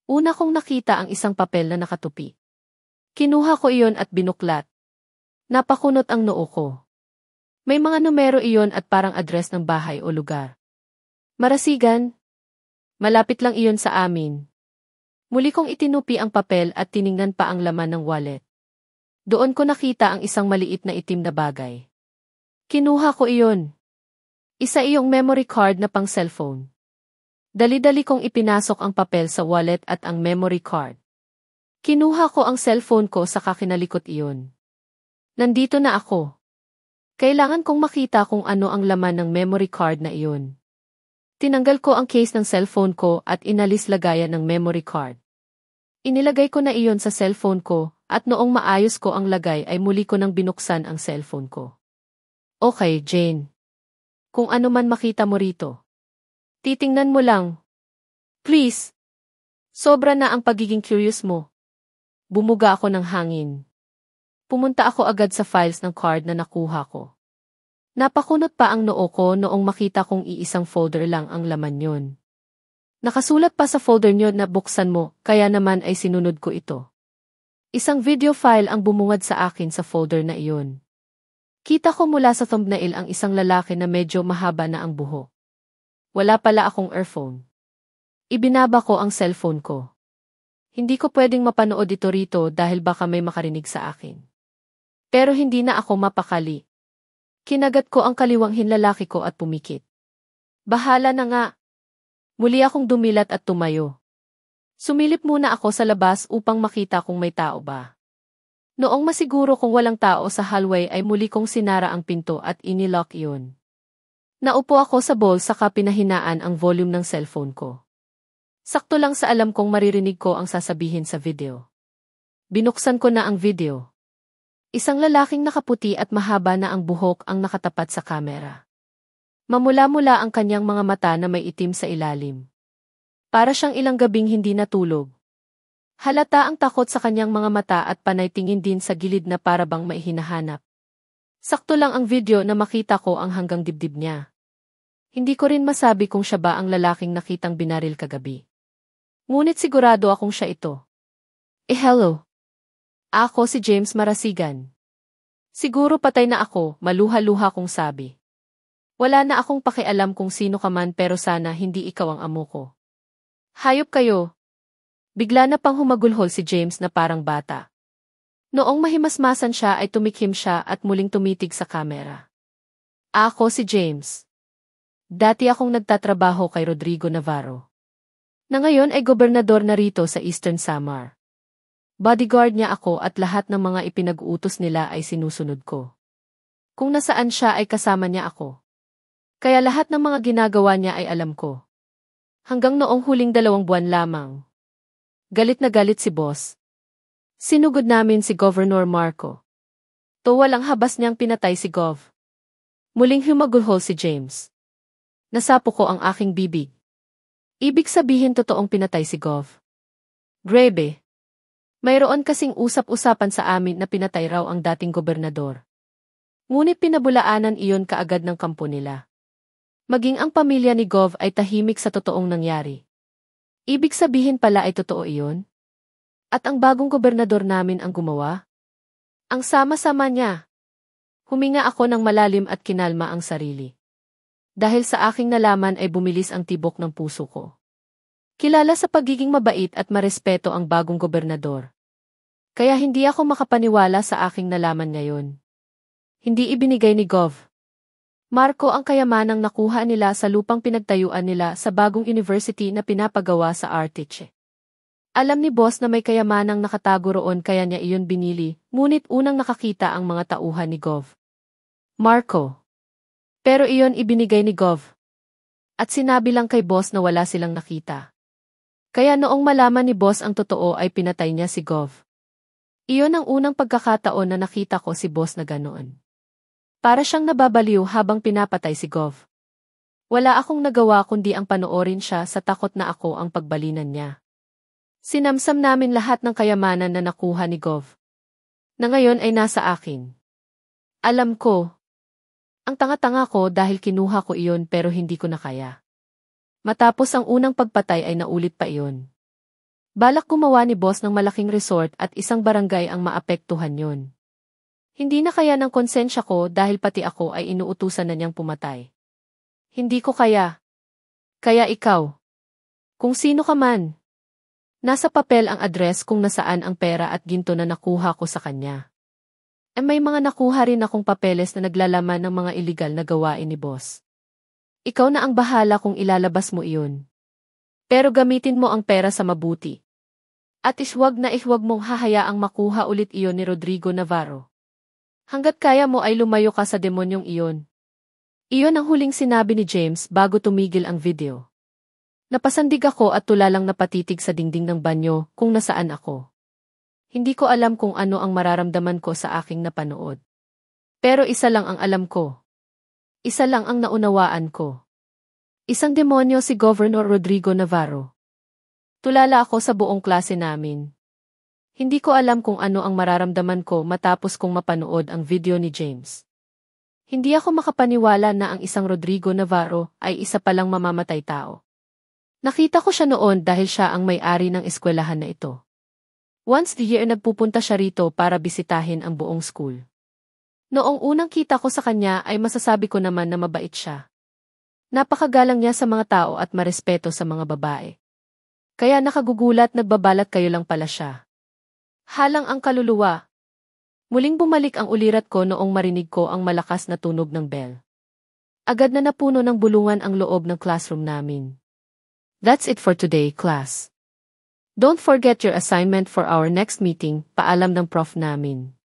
Una kong nakita ang isang papel na nakatupi. Kinuha ko iyon at binuklat. Napakunot ang noo ko. May mga numero iyon at parang address ng bahay o lugar. Marasigan? Malapit lang iyon sa amin. Muli kong itinupi ang papel at tiningnan pa ang laman ng wallet. Doon ko nakita ang isang maliit na itim na bagay. Kinuha ko iyon. Isa iyong memory card na pang cellphone. Dali-dali kong ipinasok ang papel sa wallet at ang memory card. Kinuha ko ang cellphone ko saka kinalikot iyon. Nandito na ako. Kailangan kong makita kung ano ang laman ng memory card na iyon. Tinanggal ko ang case ng cellphone ko at inalis lagayan ng memory card. Inilagay ko na iyon sa cellphone ko at noong maayos ko ang lagay ay muli ko nang binuksan ang cellphone ko. Okay, Jane. Kung ano man makita mo rito. Titingnan mo lang. Please. Sobra na ang pagiging curious mo. Bumuga ako ng hangin. Pumunta ako agad sa files ng card na nakuha ko. Napakunot pa ang noo ko noong makita kong iisang folder lang ang laman yon. Nakasulat pa sa folder nyo na buksan mo, kaya naman ay sinunod ko ito. Isang video file ang bumungad sa akin sa folder na iyon. Kita ko mula sa thumbnail ang isang lalaki na medyo mahaba na ang buhok. Wala pala akong earphone. Ibinaba ko ang cellphone ko. Hindi ko pwedeng mapanood ito rito dahil baka may makarinig sa akin. Pero hindi na ako mapakali. Kinagat ko ang kaliwanghin lalaki ko at pumikit. Bahala na nga. Muli akong dumilat at tumayo. Sumilip muna ako sa labas upang makita kung may tao ba. Noong masiguro kung walang tao sa hallway ay muli kong sinara ang pinto at inilock yun. Naupo ako sa bowl saka pinahinaan ang volume ng cellphone ko. Sakto lang sa alam kong maririnig ko ang sasabihin sa video. Binuksan ko na ang video. Isang lalaking nakaputi at mahaba na ang buhok ang nakatapat sa kamera. Mamula-mula ang kanyang mga mata na may itim sa ilalim. Para siyang ilang gabing hindi natulog. Halata ang takot sa kanyang mga mata at panay tingin din sa gilid na para bang may hinahanap. Sakto lang ang video na makita ko ang hanggang dibdib niya. Hindi ko rin masabi kung siya ba ang lalaking nakitang binaril kagabi. Ngunit sigurado akong siya ito. Hello. Ako si James Marasigan. Siguro patay na ako, maluha-luha kong sabi. Wala na akong pakialam kung sino ka man pero sana hindi ikaw ang amo ko. Hayop kayo. Bigla na pang humagulhol si James na parang bata. Noong mahimasmasan siya ay tumikhim siya at muling tumitig sa kamera. Ako si James. Dati akong nagtatrabaho kay Rodrigo Navarro. Na ngayon ay gobernador na rito sa Eastern Samar. Bodyguard niya ako at lahat ng mga ipinag-uutos nila ay sinusunod ko. Kung nasaan siya ay kasama niya ako. Kaya lahat ng mga ginagawa niya ay alam ko. Hanggang noong huling 2 buwan lamang. Galit na galit si boss. Sinugod namin si Governor Marco. To walang habas niyang pinatay si Gov. Muling humagulhol si James. Nasapo ko ang aking bibig. Ibig sabihin totoong pinatay si Gov. Grebe. Mayroon kasing usap-usapan sa amin na pinatay raw ang dating gobernador. Ngunit pinabulaanan iyon kaagad ng kampo nila. Maging ang pamilya ni Gov ay tahimik sa totoong nangyari. Ibig sabihin pala ay totoo iyon? At ang bagong gobernador namin ang gumawa? Ang sama-sama niya. Huminga ako ng malalim at kinalma ang sarili. Dahil sa aking nalaman ay bumilis ang tibok ng puso ko. Kilala sa pagiging mabait at marespeto ang bagong gobernador. Kaya hindi ako makapaniwala sa aking nalaman ngayon. Hindi ibinigay ni Gov. Marco ang kayamanang nakuha nila sa lupang pinagtayuan nila sa bagong university na pinapagawa sa Artiche. Alam ni boss na may kayamanang nakatago roon kaya niya iyon binili, ngunit unang nakakita ang mga tauhan ni Gov. Marco. Pero iyon ibinigay ni Gov. At sinabi lang kay boss na wala silang nakita. Kaya noong malaman ni boss ang totoo ay pinatay niya si Gov. Iyon ang unang pagkakataon na nakita ko si boss na ganoon. Para siyang nababaliw habang pinapatay si Gov. Wala akong nagawa kundi ang panoorin siya sa takot na ako ang pagbalinan niya. Sinamsam namin lahat ng kayamanan na nakuha ni Gov. Na ngayon ay nasa akin. Alam ko. Ang tanga-tanga ko dahil kinuha ko iyon pero hindi ko na kaya. Matapos ang unang pagpatay ay naulit pa iyon. Balak gumawa ni boss ng malaking resort at isang barangay ang maapektuhan yon. Hindi na kaya ng konsensya ko dahil pati ako ay inuutusan na niyang pumatay. Hindi ko kaya. Kaya ikaw. Kung sino ka man. Nasa papel ang address kung nasaan ang pera at ginto na nakuha ko sa kanya. May mga nakuha rin akong papeles na naglalaman ng mga iligal na gawain ni boss. Ikaw na ang bahala kung ilalabas mo iyon. Pero gamitin mo ang pera sa mabuti. At iswag mong hahayaang makuha ulit iyon ni Rodrigo Navarro. Hanggat kaya mo ay lumayo ka sa demonyong iyon. Iyon ang huling sinabi ni James bago tumigil ang video. Napasandig ako at tulalang napatitig sa dingding ng banyo kung nasaan ako. Hindi ko alam kung ano ang mararamdaman ko sa aking napanood. Pero isa lang ang alam ko. Isa lang ang naunawaan ko. Isang demonyo si Governor Rodrigo Navarro. Tulala ako sa buong klase namin. Hindi ko alam kung ano ang mararamdaman ko matapos kong mapanood ang video ni James. Hindi ako makapaniwala na ang isang Rodrigo Navarro ay isa palang mamamatay tao. Nakita ko siya noon dahil siya ang may-ari ng eskwelahan na ito. Once a year nagpupunta siya rito para bisitahin ang buong school. Noong unang kita ko sa kanya ay masasabi ko naman na mabait siya. Napakagalang niya sa mga tao at marespeto sa mga babae. Kaya nakagugulat nagbabalat kayo lang pala siya. Halang ang kaluluwa. Muling bumalik ang ulirat ko noong marinig ko ang malakas na tunog ng bell. Agad na napuno ng bulungan ang loob ng classroom namin. That's it for today, class. Don't forget your assignment for our next meeting, paalam ng prof namin.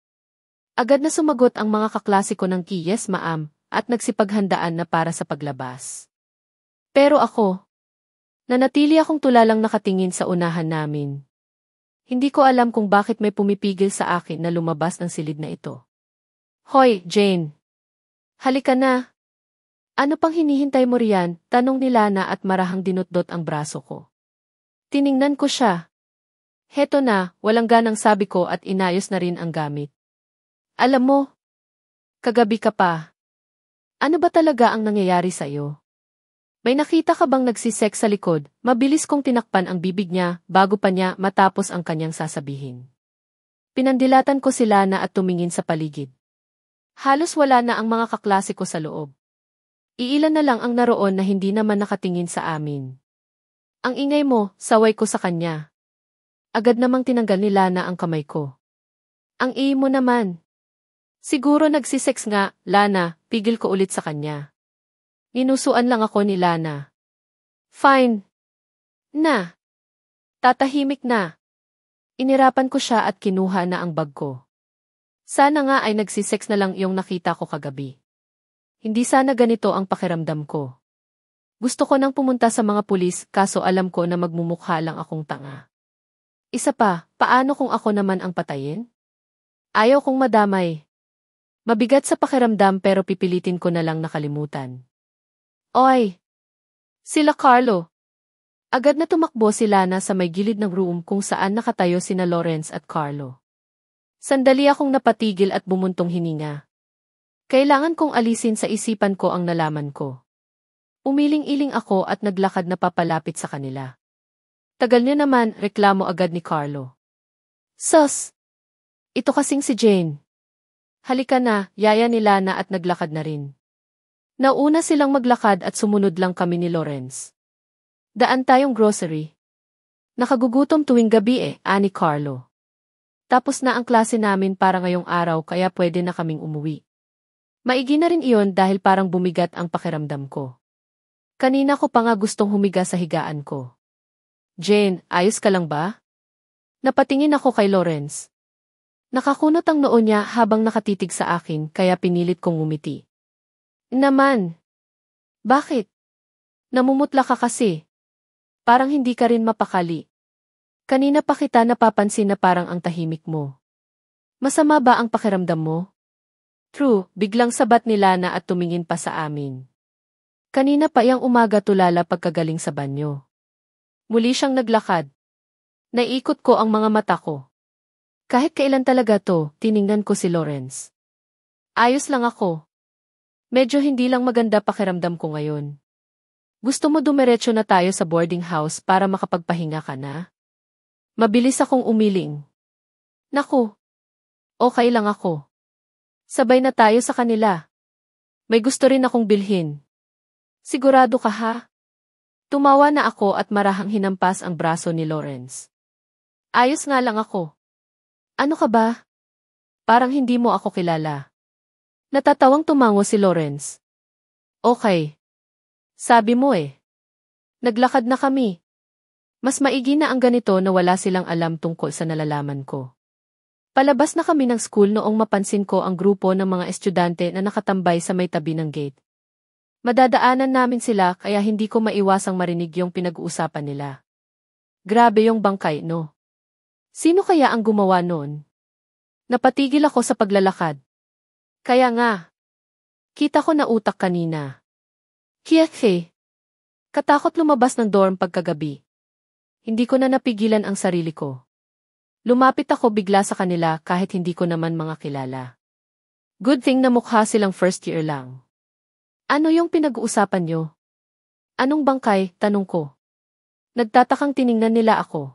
Agad na sumagot ang mga kaklase ko ng yes ma'am, at nagsipaghandaan na para sa paglabas. Pero ako, nanatili akong tulalang nakatingin sa unahan namin. Hindi ko alam kung bakit may pumipigil sa akin na lumabas ng silid na ito. Hoy, Jane! Halika na! Ano pang hinihintay mo riyan? Tanong ni Lana at marahang dinutdot ang braso ko. Tiningnan ko siya. Heto na, walang ganang sabi ko at inayos na rin ang gamit. Alam mo, kagabi ka pa. Ano ba talaga ang nangyayari sa'yo? May nakita ka bang nagsisex sa likod? Mabilis kong tinakpan ang bibig niya bago pa niya matapos ang kanyang sasabihin. Pinandilatan ko si Lana at tumingin sa paligid. Halos wala na ang mga kaklase ko sa loob. Iilan na lang ang naroon na hindi naman nakatingin sa amin. Ang ingay mo, saway ko sa kanya. Agad namang tinanggal ni Lana ang kamay ko. Ang mo naman. Siguro nagsisex nga, Lana, pigil ko ulit sa kanya. Ninusuan lang ako ni Lana. Fine. Na. Tatahimik na. Inirapan ko siya at kinuha na ang bag ko. Sana nga ay nagsisex na lang iyong nakita ko kagabi. Hindi sana ganito ang pakiramdam ko. Gusto ko nang pumunta sa mga pulis kaso alam ko na magmumukha lang akong tanga. Isa pa, paano kung ako naman ang patayin? Ayaw kong madamay. Mabigat sa pakiramdam pero pipilitin ko na lang nakalimutan. Oy! Sila Carlo! Agad na tumakbo si Lana sa may gilid ng room kung saan nakatayo sina Lawrence at Carlo. Sandali akong napatigil at bumuntong hininga. Kailangan kong alisin sa isipan ko ang nalaman ko. Umiling-iling ako at naglakad na papalapit sa kanila. Tagal niya naman, reklamo agad ni Carlo. Sus! Ito kasing si Jane. Halika na, yaya ni Lana at naglakad na rin. Nauna silang maglakad at sumunod lang kami ni Lawrence. Daan tayong grocery. Nakagugutom tuwing gabi ani Carlo. Tapos na ang klase namin para ngayong araw kaya pwede na kaming umuwi. Maigi na rin iyon dahil parang bumigat ang pakiramdam ko. Kanina ko pa nga gustong humiga sa higaan ko. Jane, ayos ka lang ba? Napatingin ako kay Lawrence. Nakakunot ang noo niya habang nakatitig sa akin kaya pinilit kong ngumiti. Naman. Bakit? Namumutla ka kasi. Parang hindi ka rin mapakali. Kanina pa kita napapansin na parang ang tahimik mo. Masama ba ang pakiramdam mo? True, biglang sabat ni Lana at tumingin pa sa amin. Kanina pa iyang umaga tulala pagkagaling sa banyo. Muli siyang naglakad. Naiikot ko ang mga mata ko. Kahit kailan talaga to, tiningnan ko si Lawrence. Ayos lang ako. Medyo hindi lang maganda pakiramdam ko ngayon. Gusto mo dumiretso na tayo sa boarding house para makapagpahinga ka na? Mabilis akong umiling. Naku, okay lang ako. Sabay na tayo sa kanila. May gusto rin akong bilhin. Sigurado ka ha? Tumawa na ako at marahang hinampas ang braso ni Lawrence. Ayos nga lang ako. Ano ka ba? Parang hindi mo ako kilala. Natatawang tumango si Lawrence. Okay. Sabi mo Naglakad na kami. Mas maigi na ang ganito na wala silang alam tungkol sa nalalaman ko. Palabas na kami ng school noong mapansin ko ang grupo ng mga estudyante na nakatambay sa may tabi ng gate. Madadaanan namin sila kaya hindi ko maiwasang marinig yung pinag-uusapan nila. Grabe yung bangkay, no? Sino kaya ang gumawa noon? Napatigil ako sa paglalakad. Kaya nga. Kita ko na utak kanina. Kiyakhe. Katakot lumabas ng dorm pagkagabi. Hindi ko na napigilan ang sarili ko. Lumapit ako bigla sa kanila kahit hindi ko naman mga kilala. Good thing na mukha silang first year lang. Ano yung pinag-uusapan nyo? Anong bangkay? Tanong ko. Nagtatakang tiningnan nila ako.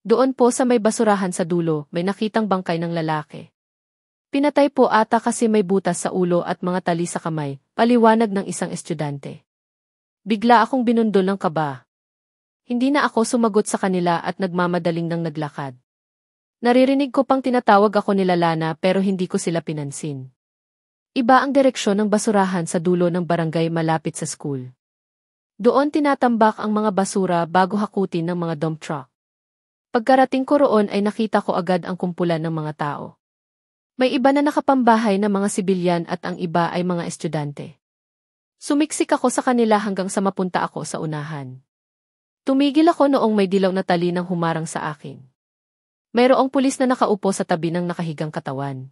Doon po sa may basurahan sa dulo, may nakitang bangkay ng lalaki. Pinatay po ata kasi may butas sa ulo at mga tali sa kamay, paliwanag ng isang estudyante. Bigla akong binundol ng kaba. Hindi na ako sumagot sa kanila at nagmamadaling nang naglakad. Naririnig ko pang tinatawag ako nila Lana pero hindi ko sila pinansin. Iba ang direksyon ng basurahan sa dulo ng barangay malapit sa school. Doon tinatambak ang mga basura bago hakutin ng mga dump truck. Pagkarating ko roon ay nakita ko agad ang kumpulan ng mga tao. May iba na nakapambahay na mga sibilyan at ang iba ay mga estudyante. Sumiksik ako sa kanila hanggang sa mapunta ako sa unahan. Tumigil ako noong may dilaw na tali nang humarang sa akin. Mayroong pulis na nakaupo sa tabi ng nakahigang katawan.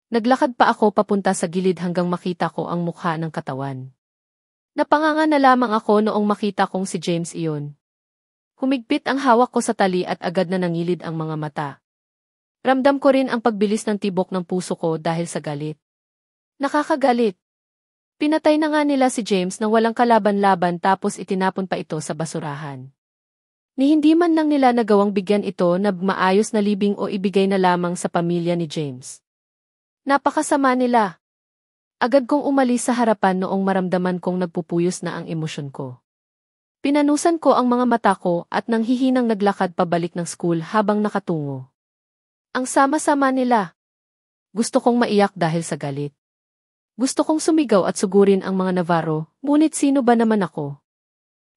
Naglakad pa ako papunta sa gilid hanggang makita ko ang mukha ng katawan. Napanganga na lamang ako noong makita kong si James iyon. Humigpit ang hawak ko sa tali at agad na nangilid ang mga mata. Ramdam ko rin ang pagbilis ng tibok ng puso ko dahil sa galit. Nakakagalit. Pinatay na nga nila si James nang walang kalaban-laban tapos itinapon pa ito sa basurahan. Ni hindi man lang nila nagawang bigyan ito na maayos na libing o ibigay na lamang sa pamilya ni James. Napakasama nila. Agad kong umalis sa harapan noong maramdaman kong nagpupuyos na ang emosyon ko. Pinanusan ko ang mga mata ko at nang hihinang naglakad pabalik ng school habang nakatungo. Ang sama-sama nila. Gusto kong maiyak dahil sa galit. Gusto kong sumigaw at sugurin ang mga Navarro, ngunit sino ba naman ako?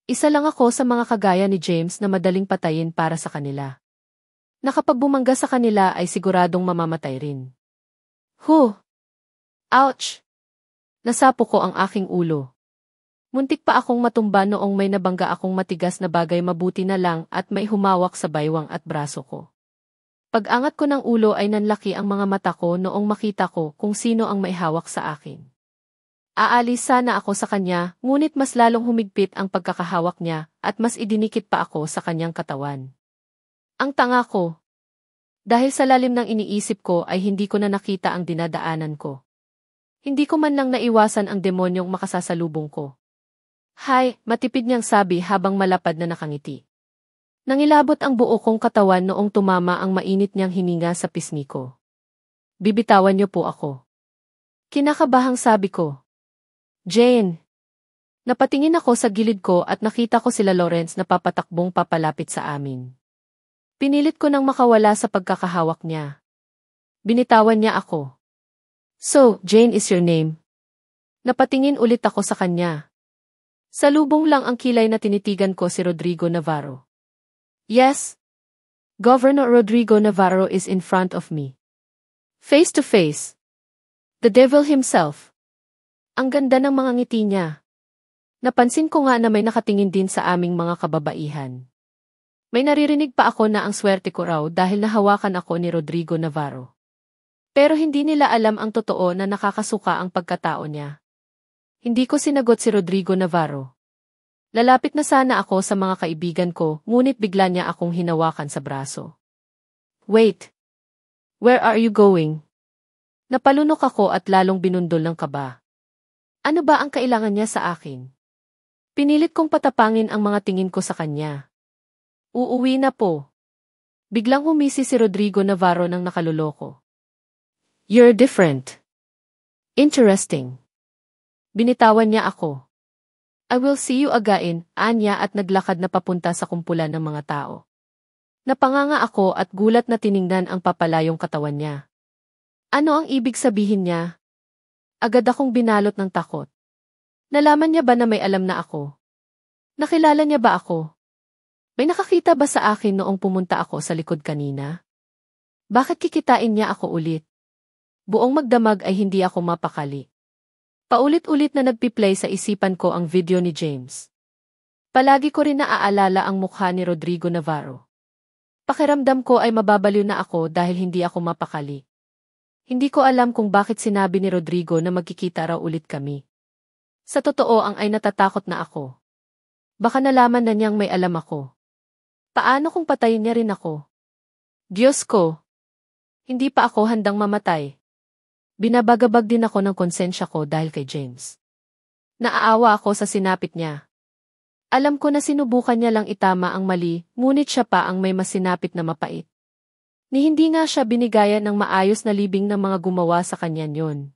Isa lang ako sa mga kagaya ni James na madaling patayin para sa kanila. Na kapag bumangga sa kanila ay siguradong mamamatay rin. Ouch! Nasapo ko ang aking ulo. Muntik pa akong matumba noong may nabangga akong matigas na bagay mabuti na lang at may humawak sa baywang at braso ko. Pag-angat ko ng ulo ay nanlaki ang mga mata ko noong makita ko kung sino ang maihawak sa akin. Aalis sana ako sa kanya, ngunit mas lalong humigpit ang pagkakahawak niya at mas idinikit pa ako sa kanyang katawan. Ang tanga ko. Dahil sa lalim ng iniisip ko ay hindi ko na nakita ang dinadaanan ko. Hindi ko man lang naiwasan ang demonyong makasasalubong ko. Hay, matipid niyang sabi habang malapad na nakangiti. Nangilabot ang buo kong katawan noong tumama ang mainit niyang hininga sa pisngi ko. Bibitawan niyo po ako. Kinakabahang sabi ko. Jane. Napatingin ako sa gilid ko at nakita ko sila Lawrence na papatakbong papalapit sa amin. Pinilit ko nang makawala sa pagkakahawak niya. Binitawan niya ako. So, Jane is your name? Napatingin ulit ako sa kanya. Salubong lang ang kilay na tinitigan ko si Rodrigo Navarro. Yes. Governor Rodrigo Navarro is in front of me. Face to face. The devil himself. Ang ganda ng mga ngiti niya. Napansin ko nga na may nakatingin din sa aming mga kababaihan. May naririnig pa ako na ang swerte ko raw dahil nahawakan ako ni Rodrigo Navarro. Pero hindi nila alam ang totoo na nakakasuka ang pagkatao niya. Hindi ko sinagot si Rodrigo Navarro. Lalapit na sana ako sa mga kaibigan ko, ngunit bigla niya akong hinawakan sa braso. Wait. Where are you going? Napalunok ako at lalong binundol ng kaba. Ano ba ang kailangan niya sa akin? Pinilit kong patapangin ang mga tingin ko sa kanya. Uuwi na po. Biglang humisi si Rodrigo Navarro ng nakaluloko. You're different. Interesting. Binitawan niya ako. I will see you again, anya at naglakad na papunta sa kumpulan ng mga tao. Napanganga ako at gulat na tiningnan ang papalayong katawan niya. Ano ang ibig sabihin niya? Agad akong binalot ng takot. Nalaman niya ba na may alam na ako? Nakilala niya ba ako? May nakakita ba sa akin noong pumunta ako sa likod kanina? Bakit kikitain niya ako ulit? Buong magdamag ay hindi ako mapakali. Paulit-ulit na nagpi-play sa isipan ko ang video ni James. Palagi ko rin naaalala ang mukha ni Rodrigo Navarro. Pakiramdam ko ay mababaliw na ako dahil hindi ako mapakali. Hindi ko alam kung bakit sinabi ni Rodrigo na magkikita raw ulit kami. Sa totoo ang ay natatakot na ako. Baka nalaman na niyang may alam ako. Paano kung patayin niya rin ako? Diyos ko! Hindi pa ako handang mamatay. Binabagabag din ako ng konsensya ko dahil kay James. Naaawa ako sa sinapit niya. Alam ko na sinubukan niya lang itama ang mali, ngunit siya pa ang may masinapit na mapait. Ni hindi nga siya binigayan ng maayos na libing ng mga gumawa sa kanya yun.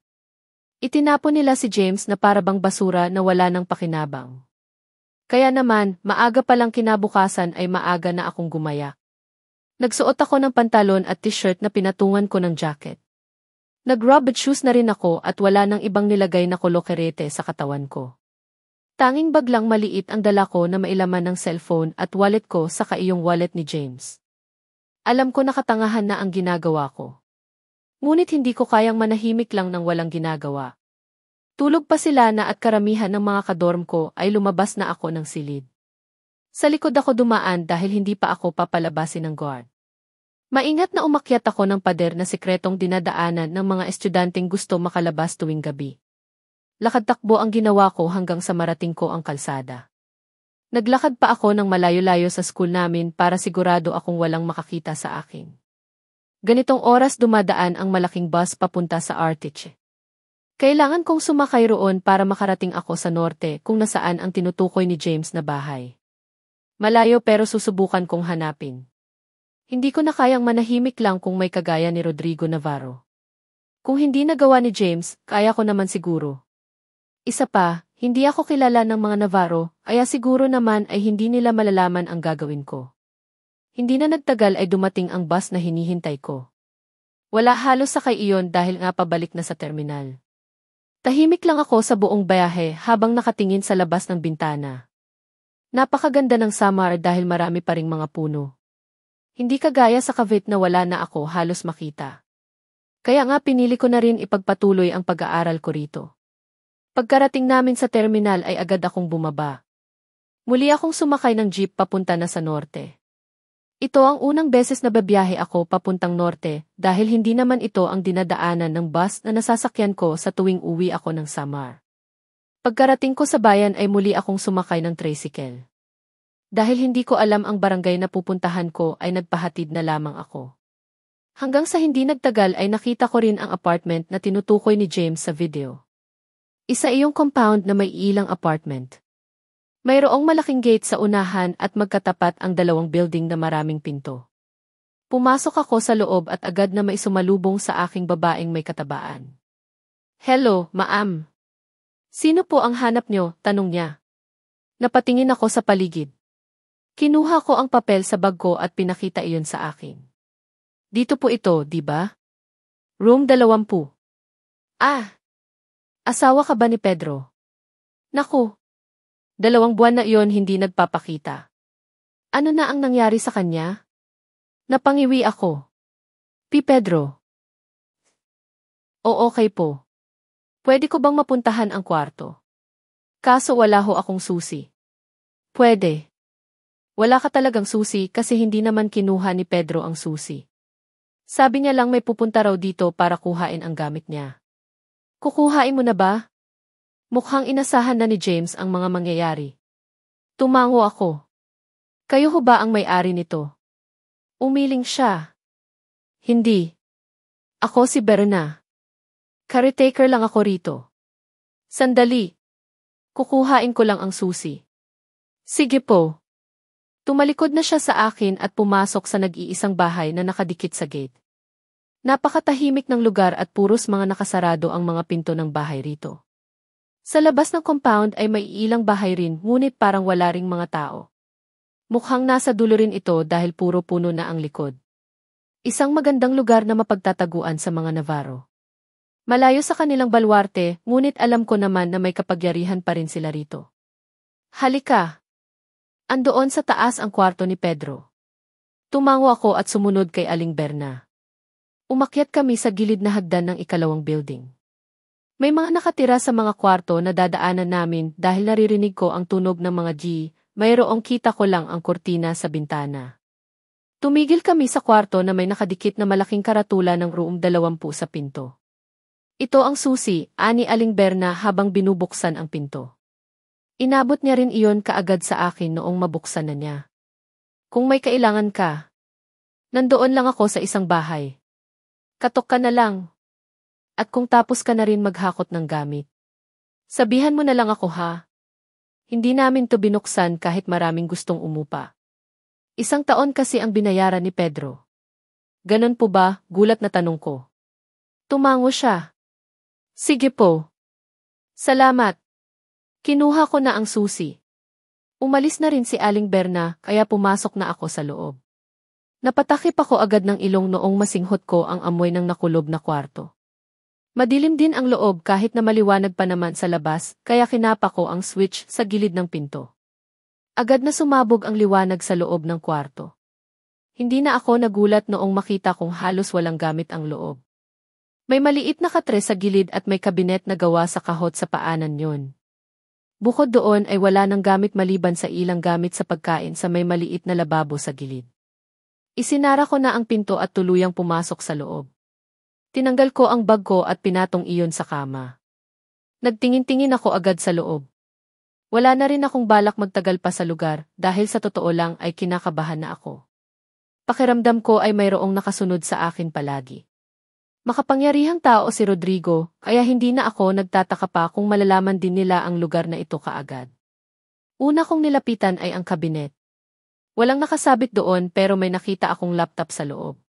Itinapon nila si James na parabang basura na wala ng pakinabang. Kaya naman, maaga palang kinabukasan ay maaga na akong gumaya. Nagsuot ako ng pantalon at t-shirt na pinatungan ko ng jacket. Nag-rubber shoes na rin ako at wala nang ibang nilagay na kolokerete sa katawan ko. Tanging baglang maliit ang dala ko na mailaman ng cellphone at wallet ko saka iyong wallet ni James. Alam ko nakatangahan na ang ginagawa ko. Ngunit hindi ko kayang manahimik lang ng walang ginagawa. Tulog pa sila na at karamihan ng mga kadorm ko ay lumabas na ako ng silid. Sa likod ako dumaan dahil hindi pa ako papalabasin ng guard. Maingat na umakyat ako ng pader na sikretong dinadaanan ng mga estudyanteng gusto makalabas tuwing gabi. Lakad-takbo ang ginawa ko hanggang sa marating ko ang kalsada. Naglakad pa ako ng malayo-layo sa school namin para sigurado akong walang makakita sa akin. Ganitong oras dumadaan ang malaking bus papunta sa Artiche. Kailangan kong sumakay roon para makarating ako sa norte kung nasaan ang tinutukoy ni James na bahay. Malayo pero susubukan kong hanapin. Hindi ko na kayang manahimik lang kung may kagaya ni Rodrigo Navarro. Kung hindi nagawa ni James, kaya ko naman siguro. Isa pa, hindi ako kilala ng mga Navarro, kaya siguro naman ay hindi nila malalaman ang gagawin ko. Hindi na nagtagal ay dumating ang bus na hinihintay ko. Wala halos sakay iyon dahil nga pabalik na sa terminal. Tahimik lang ako sa buong biyahe habang nakatingin sa labas ng bintana. Napakaganda ng summer dahil marami pa ring mga puno. Hindi kagaya sa Cavite na wala na ako halos makita. Kaya nga pinili ko na rin ipagpatuloy ang pag-aaral ko rito. Pagkarating namin sa terminal ay agad akong bumaba. Muli akong sumakay ng jeep papunta na sa norte. Ito ang unang beses na babiyahe ako papuntang norte dahil hindi naman ito ang dinadaanan ng bus na nasasakyan ko sa tuwing uwi ako ng Samar. Pagkarating ko sa bayan ay muli akong sumakay ng tricycle. Dahil hindi ko alam ang barangay na pupuntahan ko ay nagpahatid na lamang ako. Hanggang sa hindi nagtagal ay nakita ko rin ang apartment na tinutukoy ni James sa video. Isa iyong compound na may ilang apartment. Mayroong malaking gate sa unahan at magkatapat ang dalawang building na maraming pinto. Pumasok ako sa loob at agad na may sumalubong sa aking babaeng may katabaan. "Hello, ma'am. Sino po ang hanap nyo?" tanong niya. Napatingin ako sa paligid. Kinuha ko ang papel sa bag ko at pinakita iyon sa akin. "Dito po ito, di ba? Room 20. Ah! Asawa ka ba ni Pedro?" "Naku! 2 buwan na iyon hindi nagpapakita." "Ano na ang nangyari sa kanya?" Napangiwi ako. Pedro." "O okay po. Pwede ko bang mapuntahan ang kwarto? Kaso wala ho akong susi." "Pwede. Wala ka talagang susi kasi hindi naman kinuha ni Pedro ang susi. Sabi niya lang may pupunta raw dito para kuhain ang gamit niya." "Kukuhain mo na ba?" Mukhang inasahan na ni James ang mga mangyayari. Tumango ako. "Kayo ho ba ang may-ari nito?" Umiling siya. "Hindi. Ako si Berna. Caretaker lang ako rito." "Sandali. Kukuhain ko lang ang susi." "Sige po." Tumalikod na siya sa akin at pumasok sa nag-iisang bahay na nakadikit sa gate. Napakatahimik ng lugar at puros mga nakasarado ang mga pinto ng bahay rito. Sa labas ng compound ay may ilang bahay rin ngunit parang wala ring mga tao. Mukhang nasa dulo rin ito dahil puro puno na ang likod. Isang magandang lugar na mapagtataguan sa mga Navarro. Malayo sa kanilang balwarte, ngunit alam ko naman na may kapagyarihan pa rin sila rito. "Halika." Andoon sa taas ang kwarto ni Pedro. Tumango ako at sumunod kay Aling Berna. Umakyat kami sa gilid na hagdan ng ikalawang building. May mga nakatira sa mga kwarto na dadaanan namin dahil naririnig ko ang tunog ng mga G. Mayroong kita ko lang ang kurtina sa bintana. Tumigil kami sa kwarto na may nakadikit na malaking karatula ng room 20 sa pinto. "Ito ang susi," ani Aling Berna habang binubuksan ang pinto. Inabot niya rin iyon kaagad sa akin noong mabuksan na niya. "Kung may kailangan ka, nandoon lang ako sa isang bahay. Katok ka na lang. At kung tapos ka na rin maghakot ng gamit, sabihan mo na lang ako ha. Hindi namin to binuksan kahit maraming gustong umupa." 1 taon kasi ang binayaran ni Pedro. "Ganon po ba?" gulat na tanong ko. Tumango siya. "Sige po. Salamat." Kinuha ko na ang susi. Umalis na rin si Aling Berna kaya pumasok na ako sa loob. Napatakip ako agad ng ilong noong masinghot ko ang amoy ng nakulob na kwarto. Madilim din ang loob kahit na maliwanag pa naman sa labas, kaya kinapa ko ang switch sa gilid ng pinto. Agad na sumabog ang liwanag sa loob ng kwarto. Hindi na ako nagulat noong makita kong halos walang gamit ang loob. May maliit na katre sa gilid at may kabinet na gawa sa kahot sa paanan yon. Bukod doon ay wala nang gamit maliban sa ilang gamit sa pagkain sa may maliit na lababo sa gilid. Isinara ko na ang pinto at tuluyang pumasok sa loob. Tinanggal ko ang bag ko at pinatong iyon sa kama. Nagtingin-tingin ako agad sa loob. Wala na rin akong balak magtagal pa sa lugar dahil sa totoo lang ay kinakabahan na ako. Pakiramdam ko ay mayroong nakasunod sa akin palagi. Makapangyarihang tao si Rodrigo, kaya hindi na ako nagtataka pa kung malalaman din nila ang lugar na ito kaagad. Una kong nilapitan ay ang kabinet. Walang nakasabit doon pero may nakita akong laptop sa loob.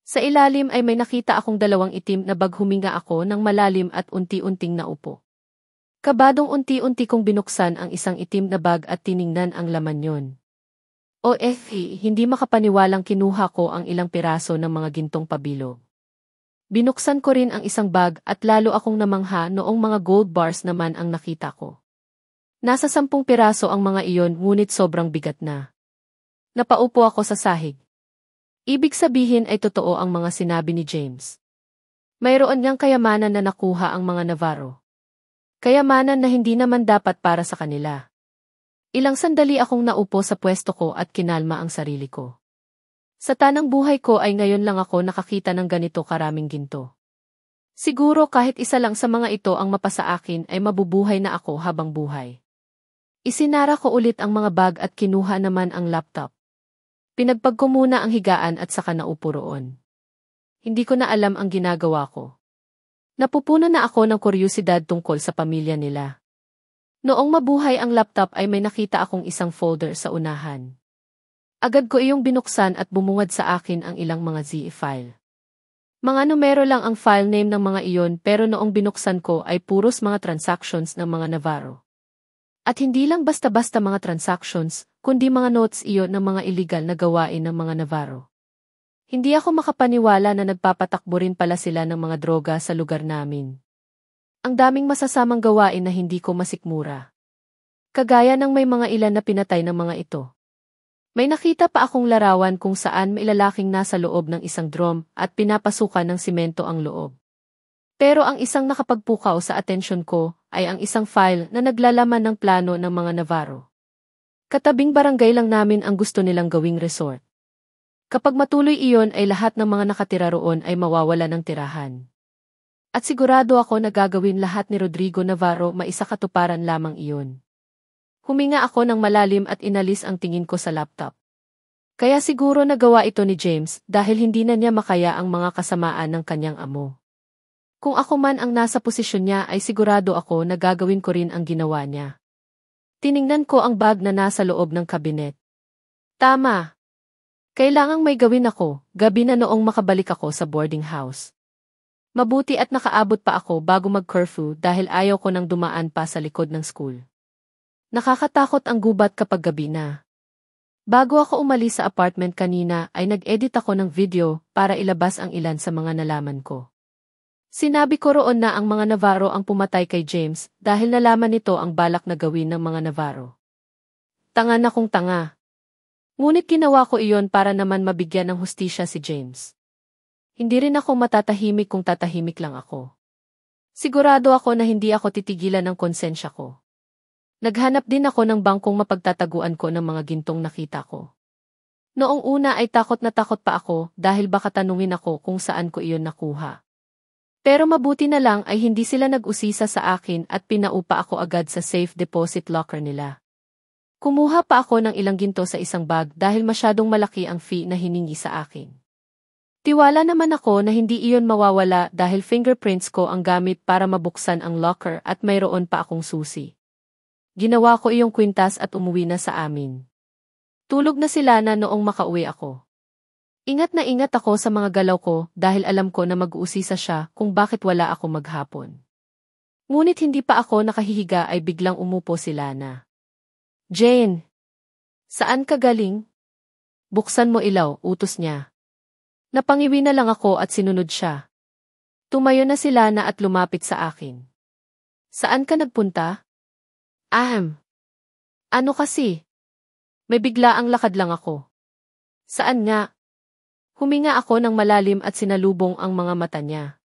Sa ilalim ay may nakita akong 2 itim na bag. Huminga ako ng malalim at unti-unting naupo. Kabadong unti-unti kong binuksan ang isang itim na bag at tiningnan ang laman yon. Hindi makapaniwalang kinuha ko ang ilang piraso ng mga gintong pabilog. Binuksan ko rin ang isang bag at lalo akong namangha noong mga gold bars naman ang nakita ko. Nasa 10 piraso ang mga iyon ngunit sobrang bigat na. Napaupo ako sa sahig. Ibig sabihin ay totoo ang mga sinabi ni James. Mayroon niyang kayamanan na nakuha ang mga Navarro. Kayamanan na hindi naman dapat para sa kanila. Ilang sandali akong naupo sa pwesto ko at kinalma ang sarili ko. Sa tanang buhay ko ay ngayon lang ako nakakita ng ganito karaming ginto. Siguro kahit isa lang sa mga ito ang mapasa akin ay mabubuhay na ako habang buhay. Isinara ko ulit ang mga bag at kinuha naman ang laptop. Pinagpag ko muna ang higaan at saka naupo roon. Hindi ko na alam ang ginagawa ko. Napupuno na ako ng kuryusidad tungkol sa pamilya nila. Noong mabuhay ang laptop ay may nakita akong isang folder sa unahan. Agad ko iyong binuksan at bumungad sa akin ang ilang mga ZE file. Mga numero lang ang file name ng mga iyon pero noong binuksan ko ay puros mga transactions ng mga Navarro. At hindi lang basta-basta mga transactions, kundi mga notes iyon ng mga illegal na gawain ng mga Navarro. Hindi ako makapaniwala na nagpapatakbo rin pala sila ng mga droga sa lugar namin. Ang daming masasamang gawain na hindi ko masikmura. Kagaya ng may mga ilan na pinatay ng mga ito. May nakita pa akong larawan kung saan may lalaking nasa loob ng isang drum at pinapasukan ng simento ang loob. Pero ang isang nakapagpukaw sa atensyon ko ay ang isang file na naglalaman ng plano ng mga Navarro. Katabing barangay lang namin ang gusto nilang gawing resort. Kapag matuloy iyon ay lahat ng mga nakatira roon ay mawawala ng tirahan. At sigurado ako na gagawin lahat ni Rodrigo Navarro maisakatuparan lamang iyon. Huminga ako ng malalim at inalis ang tingin ko sa laptop. Kaya siguro nagawa ito ni James dahil hindi na niya makaya ang mga kasamaan ng kanyang amo. Kung ako man ang nasa posisyon niya ay sigurado ako na gagawin ko rin ang ginawa niya. Tiningnan ko ang bag na nasa loob ng kabinet. Tama. Kailangang may gawin ako, gabi na noong makabalik ako sa boarding house. Mabuti at nakaabot pa ako bago mag-curfew dahil ayaw ko nang dumaan pa sa likod ng school. Nakakatakot ang gubat kapag gabi na. Bago ako umalis sa apartment kanina ay nag-edit ako ng video para ilabas ang ilan sa mga nalaman ko. Sinabi ko roon na ang mga Navarro ang pumatay kay James dahil nalaman nito ang balak na gawin ng mga Navarro. Tanga na kung tanga. Ngunit ginawa ko iyon para naman mabigyan ng hustisya si James. Hindi rin ako matatahimik kung tatahimik lang ako. Sigurado ako na hindi ako titigilan ng konsensya ko. Naghanap din ako ng bangkong mapagtataguan ko ng mga gintong nakita ko. Noong una ay takot na takot pa ako dahil baka tanungin ako kung saan ko iyon nakuha. Pero mabuti na lang ay hindi sila nag-usisa sa akin at pinaupa ako agad sa safe deposit locker nila. Kumuha pa ako ng ilang ginto sa isang bag dahil masyadong malaki ang fee na hiningi sa akin. Tiwala naman ako na hindi iyon mawawala dahil fingerprints ko ang gamit para mabuksan ang locker at mayroon pa akong susi. Ginawa ko iyong kwintas at umuwi na sa amin. Tulog na sila na noong makauwi ako. Ingat na ingat ako sa mga galaw ko dahil alam ko na mag-uusisa siya kung bakit wala ako maghapon. Ngunit hindi pa ako nakahihiga ay biglang umupo sila na. Jane! Saan ka galing? Buksan mo ilaw, utos niya. Napangiwi na lang ako at sinunod siya. Tumayo na sila na at lumapit sa akin. Saan ka nagpunta? Ano kasi? May biglaang lakad lang ako. Saan nga? Huminga ako ng malalim at sinalubong ang mga mata niya.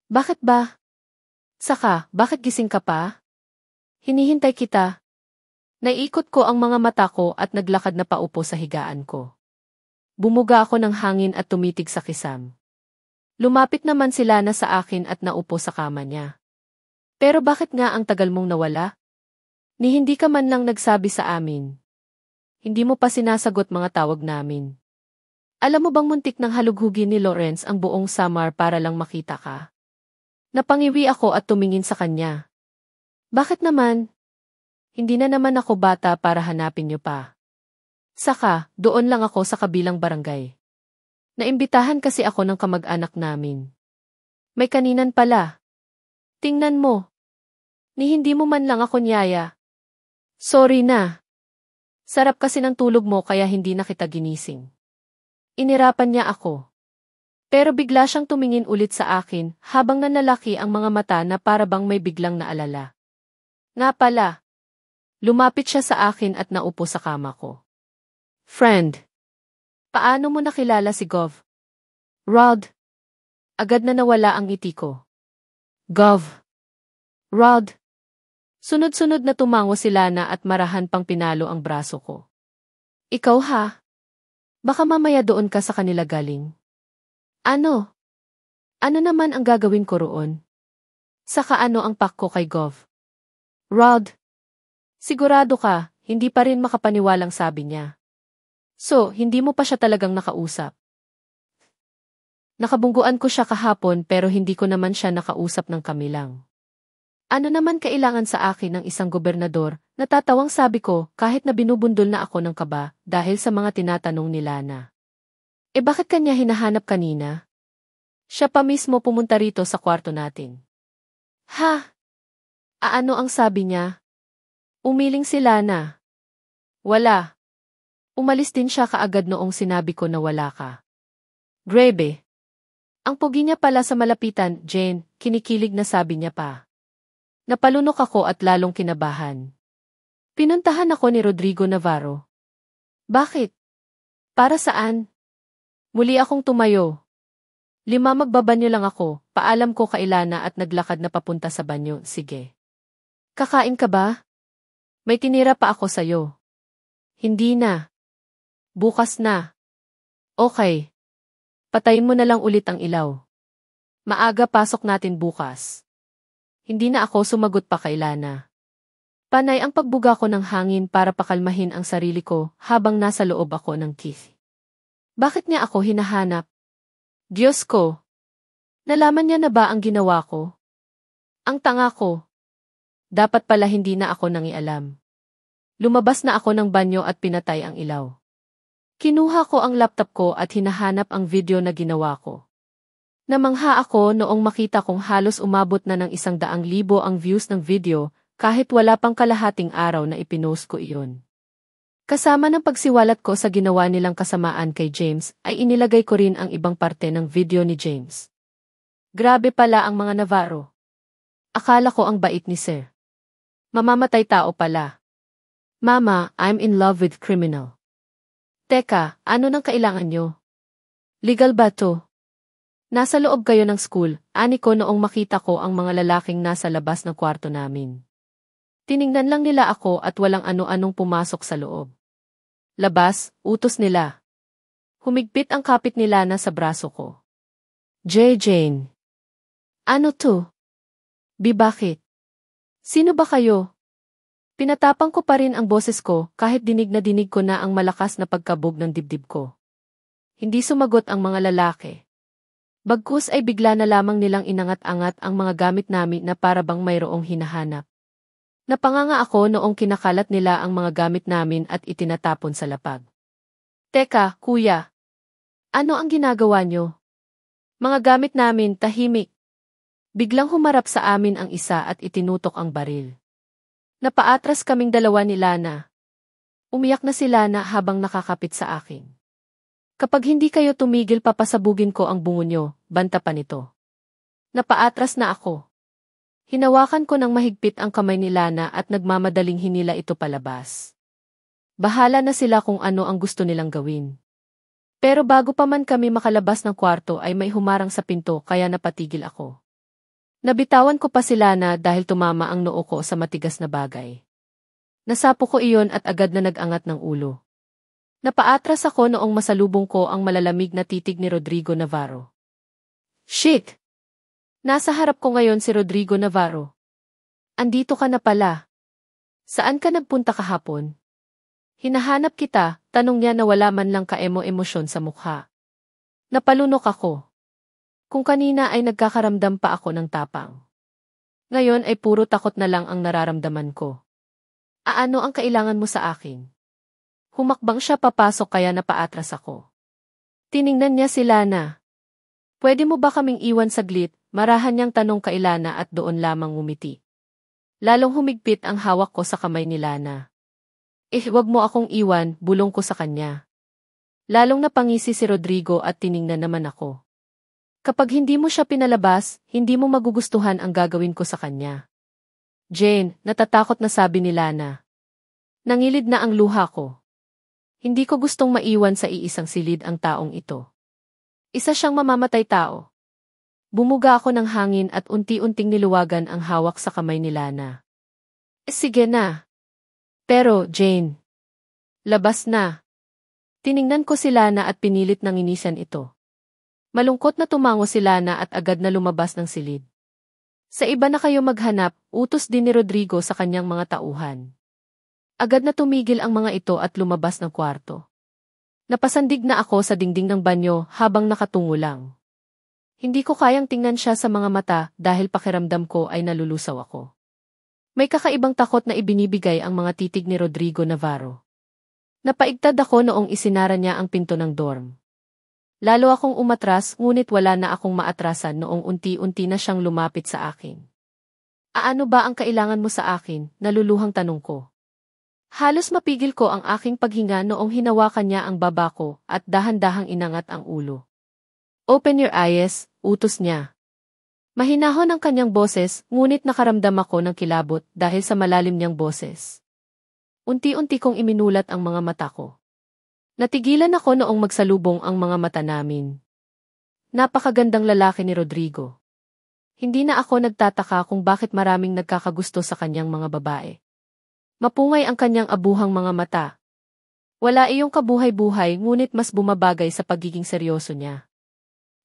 Bakit ba? Saka, bakit gising ka pa? Hinihintay kita. Naiikot ko ang mga mata ko at naglakad na paupo sa higaan ko. Bumuga ako ng hangin at tumitig sa kisam. Lumapit naman sila na sa akin at naupo sa kama niya. Pero bakit nga ang tagal mong nawala? Ni hindi ka man lang nagsabi sa amin. Hindi mo pa sinasagot mga tawag namin. Alam mo bang muntik nang halughugin ni Lawrence ang buong Samar para lang makita ka? Napangiwi ako at tumingin sa kanya. Bakit naman? Hindi na naman ako bata para hanapin niyo pa. Saka, doon lang ako sa kabilang barangay. Naimbitahan kasi ako ng kamag-anak namin. May kaninan pala. Tingnan mo. Ni hindi mo man lang ako niyaya. Sorry na. Sarap kasi ng tulog mo kaya hindi na kita ginising. Inirapan niya ako. Pero bigla siyang tumingin ulit sa akin habang nanlalaki ang mga mata na para bang may biglang naalala. Nga pala. Lumapit siya sa akin at naupo sa kama ko. Friend. Paano mo nakilala si Gov? Rod. Agad na nawala ang ngiti ko. Gov. Rod. Sunod-sunod na tumango sila na at marahan pang pinalo ang braso ko. Ikaw ha? Baka mamaya doon ka sa kanila galing. Ano? Ano naman ang gagawin ko roon? Saka ano ang pak ko kay Gov? Rod. Sigurado ka, hindi pa rin makapaniwalang sabi niya. So, hindi mo pa siya talagang nakausap. Nakabungguan ko siya kahapon pero hindi ko naman siya nakausap ng kami lang. Ano naman kailangan sa akin ng isang gobernador? Natatawang sabi ko kahit na binubundol na ako ng kaba dahil sa mga tinatanong ni Lana. Bakit kanya hinahanap kanina? Siya pa mismo pumunta rito sa kwarto natin. Ha? Ano ang sabi niya? Umiling si Lana. Wala. Umalis din siya kaagad noong sinabi ko na wala ka. Grebe. Ang pogi niya pala sa malapitan, Jane, kinikilig na sabi niya pa. Napalunok ako at lalong kinabahan. Pinuntahan ako ni Rodrigo Navarro. Bakit? Para saan? Muli akong tumayo. 5 magbabanyo lang ako, paalam ko kay Lana at naglakad na papunta sa banyo, sige. Kakain ka ba? May tinira pa ako sayo. Hindi na. Bukas na. Okay. Patayin mo na lang ulit ang ilaw. Maaga pasok natin bukas. Hindi na ako sumagot pa kay Lana. Panay ang pagbuga ko ng hangin para pakalmahin ang sarili ko habang nasa loob ako ng Keith. Bakit niya ako hinahanap? Diyos ko! Nalaman niya na ba ang ginawa ko? Ang tanga ko. Dapat pala hindi na ako nangialam. Lumabas na ako ng banyo at pinatay ang ilaw. Kinuha ko ang laptop ko at hinahanap ang video na ginawa ko. Namangha ako noong makita kong halos umabot na ng 100,000 ang views ng video kahit wala pang kalahating araw na ipinost ko iyon. Kasama ng pagsiwalat ko sa ginawa nilang kasamaan kay James ay inilagay ko rin ang ibang parte ng video ni James. Grabe pala ang mga Navarro. Akala ko ang bait ni Sir. Mamamatay tao pala. Mama, I'm in love with criminal. Teka, ano nang kailangan nyo? Legal ba to? Nasa loob kayo ng school, ani ko noong makita ko ang mga lalaking nasa labas ng kwarto namin. Tiningnan lang nila ako at walang ano-anong pumasok sa loob. Labas, utos nila. Humigpit ang kapit nila na sa braso ko. Jane. Ano to? Bakit? Sino ba kayo? Pinatapang ko pa rin ang boses ko kahit dinig ko na ang malakas na pagkabog ng dibdib ko. Hindi sumagot ang mga lalaki. Bagkus ay bigla na lamang nilang inangat-angat ang mga gamit namin na para bang mayroong hinahanap. Napanganga ako noong kinakalat nila ang mga gamit namin at itinatapon sa lapag. Teka, kuya. Ano ang ginagawa nyo? Mga gamit namin, tahimik. Biglang humarap sa amin ang isa at itinutok ang baril. Napaatras kaming dalawa ni Lana. Umiyak na si Lana habang nakakapit sa akin. Kapag hindi kayo tumigil papasabugin ko ang bungo nyo, banta pa nito. Napaatras na ako. Hinawakan ko ng mahigpit ang kamay ni Lana at nagmamadaling hinila ito palabas. Bahala na sila kung ano ang gusto nilang gawin. Pero bago pa man kami makalabas ng kwarto ay may humarang sa pinto kaya napatigil ako. Nabitawan ko pa si Lana dahil tumama ang noo ko sa matigas na bagay. Nasapo ko iyon at agad na nag-angat ng ulo. Napaatras ako noong masalubong ko ang malalamig na titig ni Rodrigo Navarro. Shit! Nasa harap ko ngayon si Rodrigo Navarro. Andito ka na pala. Saan ka nagpunta kahapon? Hinahanap kita, tanong niya na wala man lang kaemo-emosyon sa mukha. Napalunok ako. Kung kanina ay nagkakaramdam pa ako ng tapang. Ngayon ay puro takot na lang ang nararamdaman ko. Ano ang kailangan mo sa akin? Humakbang siya papasok kaya napaatras ako. Tiningnan niya si Lana. Pwede mo ba kaming iwan saglit? Marahan niyang tanong kay Lana at doon lamang ngumiti. Lalong humigpit ang hawak ko sa kamay ni Lana. Wag mo akong iwan, bulong ko sa kanya. Lalong napangisi si Rodrigo at tiningnan naman ako. Kapag hindi mo siya pinalabas, hindi mo magugustuhan ang gagawin ko sa kanya. Jane, natatakot na sabi ni Lana. Nangilid na ang luha ko. Hindi ko gustong maiwan sa iisang silid ang taong ito. Isa siyang mamamatay tao. Bumuga ako ng hangin at unti-unting niluwagan ang hawak sa kamay ni Lana. Sige na. Pero, Jane. Labas na. Tiningnan ko si Lana at pinilit nang inisan ito. Malungkot na tumango si Lana at agad na lumabas ng silid. Sa iba na kayo maghanap, utos din ni Rodrigo sa kanyang mga tauhan. Agad na tumigil ang mga ito at lumabas ng kwarto. Napasandig na ako sa dingding ng banyo habang nakatungo lang. Hindi ko kayang tingnan siya sa mga mata dahil pakiramdam ko ay nalulusaw ako. May kakaibang takot na ibinibigay ang mga titig ni Rodrigo Navarro. Napaigtad ako noong isinara niya ang pinto ng dorm. Lalo akong umatras ngunit wala na akong maatrasan noong unti-unti na siyang lumapit sa akin. Ano ba ang kailangan mo sa akin? Naluluhang tanong ko. Halos mapigil ko ang aking paghinga noong hinawakan niya ang baba ko at dahan-dahang inangat ang ulo. Open your eyes, utos niya. Mahinahon ang kanyang boses, ngunit nakaramdam ako ng kilabot dahil sa malalim niyang boses. Unti-unti kong iminulat ang mga mata ko. Natigilan ako noong magsalubong ang mga mata namin. Napakagandang lalaki ni Rodrigo. Hindi na ako nagtataka kung bakit maraming nagkakagusto sa kanyang mga babae. Mapungay ang kanyang abuhang mga mata. Wala iyong kabuhay-buhay ngunit mas bumabagay sa pagiging seryoso niya.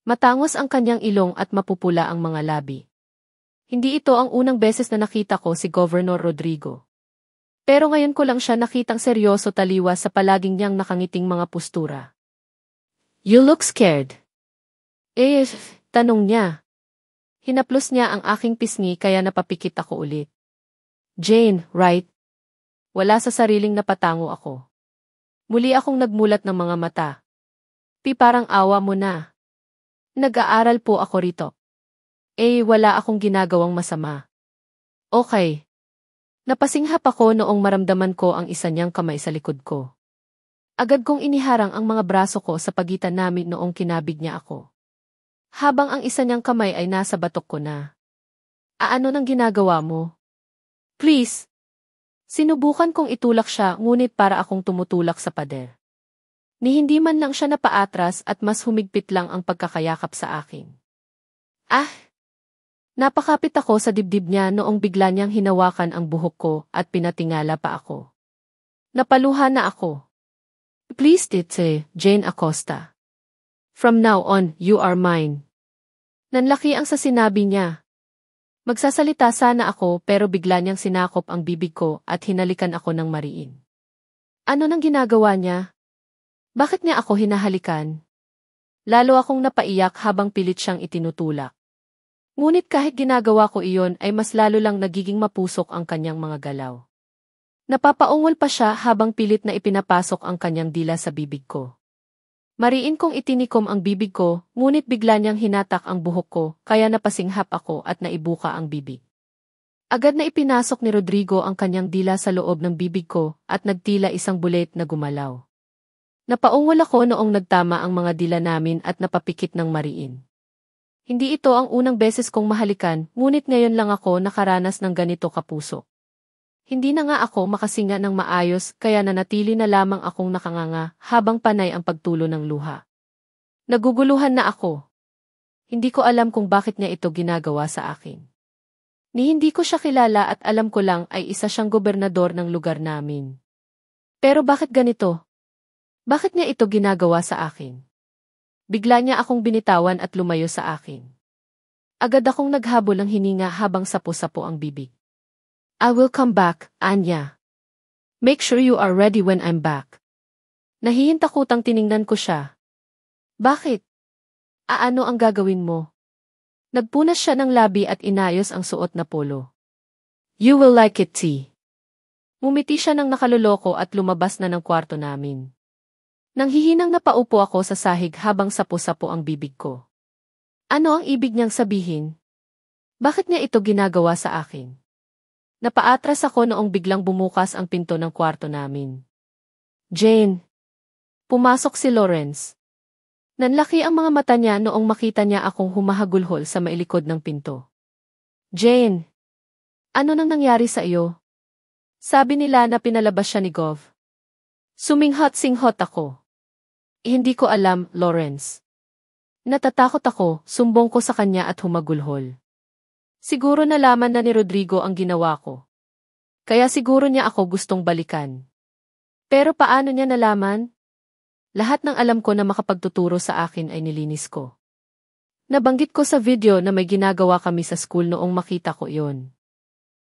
Matangos ang kanyang ilong at mapupula ang mga labi. Hindi ito ang unang beses na nakita ko si Governor Rodrigo. Pero ngayon ko lang siya nakitang seryoso taliwas sa palaging niyang nakangiting mga postura. You look scared. Tanong niya. Hinaplos niya ang aking pisngi kaya napapikit ako ulit. Jane, right? Wala sa sariling napatango ako. Muli akong nagmulat ng mga mata. Parang awa mo na. Nag-aaral po ako rito. Wala akong ginagawang masama. Okay. Napasinghap ako noong maramdaman ko ang isa niyang kamay sa likod ko. Agad kong iniharang ang mga braso ko sa pagitan namin noong kinabig niya ako. Habang ang isa niyang kamay ay nasa batok ko na. Ano nang ginagawa mo? Please. Sinubukan kong itulak siya ngunit para akong tumutulak sa pader. Ni hindi man lang siya napaatras at mas humigpit lang ang pagkakayakap sa akin. Napakapit ako sa dibdib niya noong bigla niyang hinawakan ang buhok ko at pinatingala pa ako. Napaluha na ako. Please tite, Jane Acosta. From now on, you are mine. Nanlaki ang sa sinabi niya. Magsasalita sana ako pero bigla niyang sinakop ang bibig ko at hinalikan ako ng mariin. Ano nang ginagawa niya? Bakit niya ako hinahalikan? Lalo akong napaiyak habang pilit siyang itinutulak. Ngunit kahit ginagawa ko iyon ay mas lalo lang nagiging mapusok ang kanyang mga galaw. Napapaungol pa siya habang pilit na ipinapasok ang kanyang dila sa bibig ko. Mariin kong itinikom ang bibig ko, ngunit bigla niyang hinatak ang buhok ko, kaya napasinghap ako at naibuka ang bibig. Agad na ipinasok ni Rodrigo ang kanyang dila sa loob ng bibig ko at nagtila isang bulet na gumalaw. Napaungol ako noong nagtama ang mga dila namin at napapikit ng mariin. Hindi ito ang unang beses kong mahalikan, ngunit ngayon lang ako nakaranas ng ganito kapuso. Hindi na nga ako makasinga ng maayos kaya nanatili na lamang akong nakanganga habang panay ang pagtulo ng luha. Naguguluhan na ako. Hindi ko alam kung bakit niya ito ginagawa sa akin. Ni hindi ko siya kilala at alam ko lang ay isa siyang gobernador ng lugar namin. Pero bakit ganito? Bakit niya ito ginagawa sa akin? Bigla niya akong binitawan at lumayo sa akin. Agad akong naghabol ng hininga habang sapo-sapo ang bibig. I will come back, Anya. Make sure you are ready when I'm back. Nahihintakutang tiningnan ko siya. Bakit? Ano ang gagawin mo? Nagpunas siya ng labi at inayos ang suot na polo. You will like it, T. Mumiti siya ng nakaluloko at lumabas na ng kwarto namin. Nanghihinang napaupo ako sa sahig habang sapo-sapo ang bibig ko. Ano ang ibig niyang sabihin? Bakit niya ito ginagawa sa akin? Napaatras ako noong biglang bumukas ang pinto ng kwarto namin. Jane. Pumasok si Lawrence. Nanlaki ang mga mata niya noong makita niya akong humahagulhol sa mailikod ng pinto. Jane. Ano nang nangyari sa iyo? Sabi nila na pinalabas siya ni Gov. Suminghot-singhot ako. Hindi ko alam, Lawrence. Natatakot ako, sumbong ko sa kanya at humagulhol. Siguro nalaman na ni Rodrigo ang ginawa ko. Kaya siguro niya ako gustong balikan. Pero paano niya nalaman? Lahat ng alam ko na makapagtuturo sa akin ay nilinis ko. Nabanggit ko sa video na may ginagawa kami sa school noong makita ko iyon.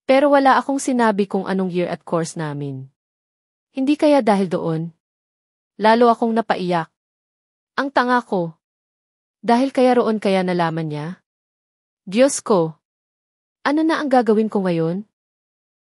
Pero wala akong sinabi kung anong year at course namin. Hindi kaya dahil doon? Lalo akong napaiyak. Ang tanga ko. Dahil kaya roon kaya nalaman niya? Diyos ko! Ano na ang gagawin ko ngayon?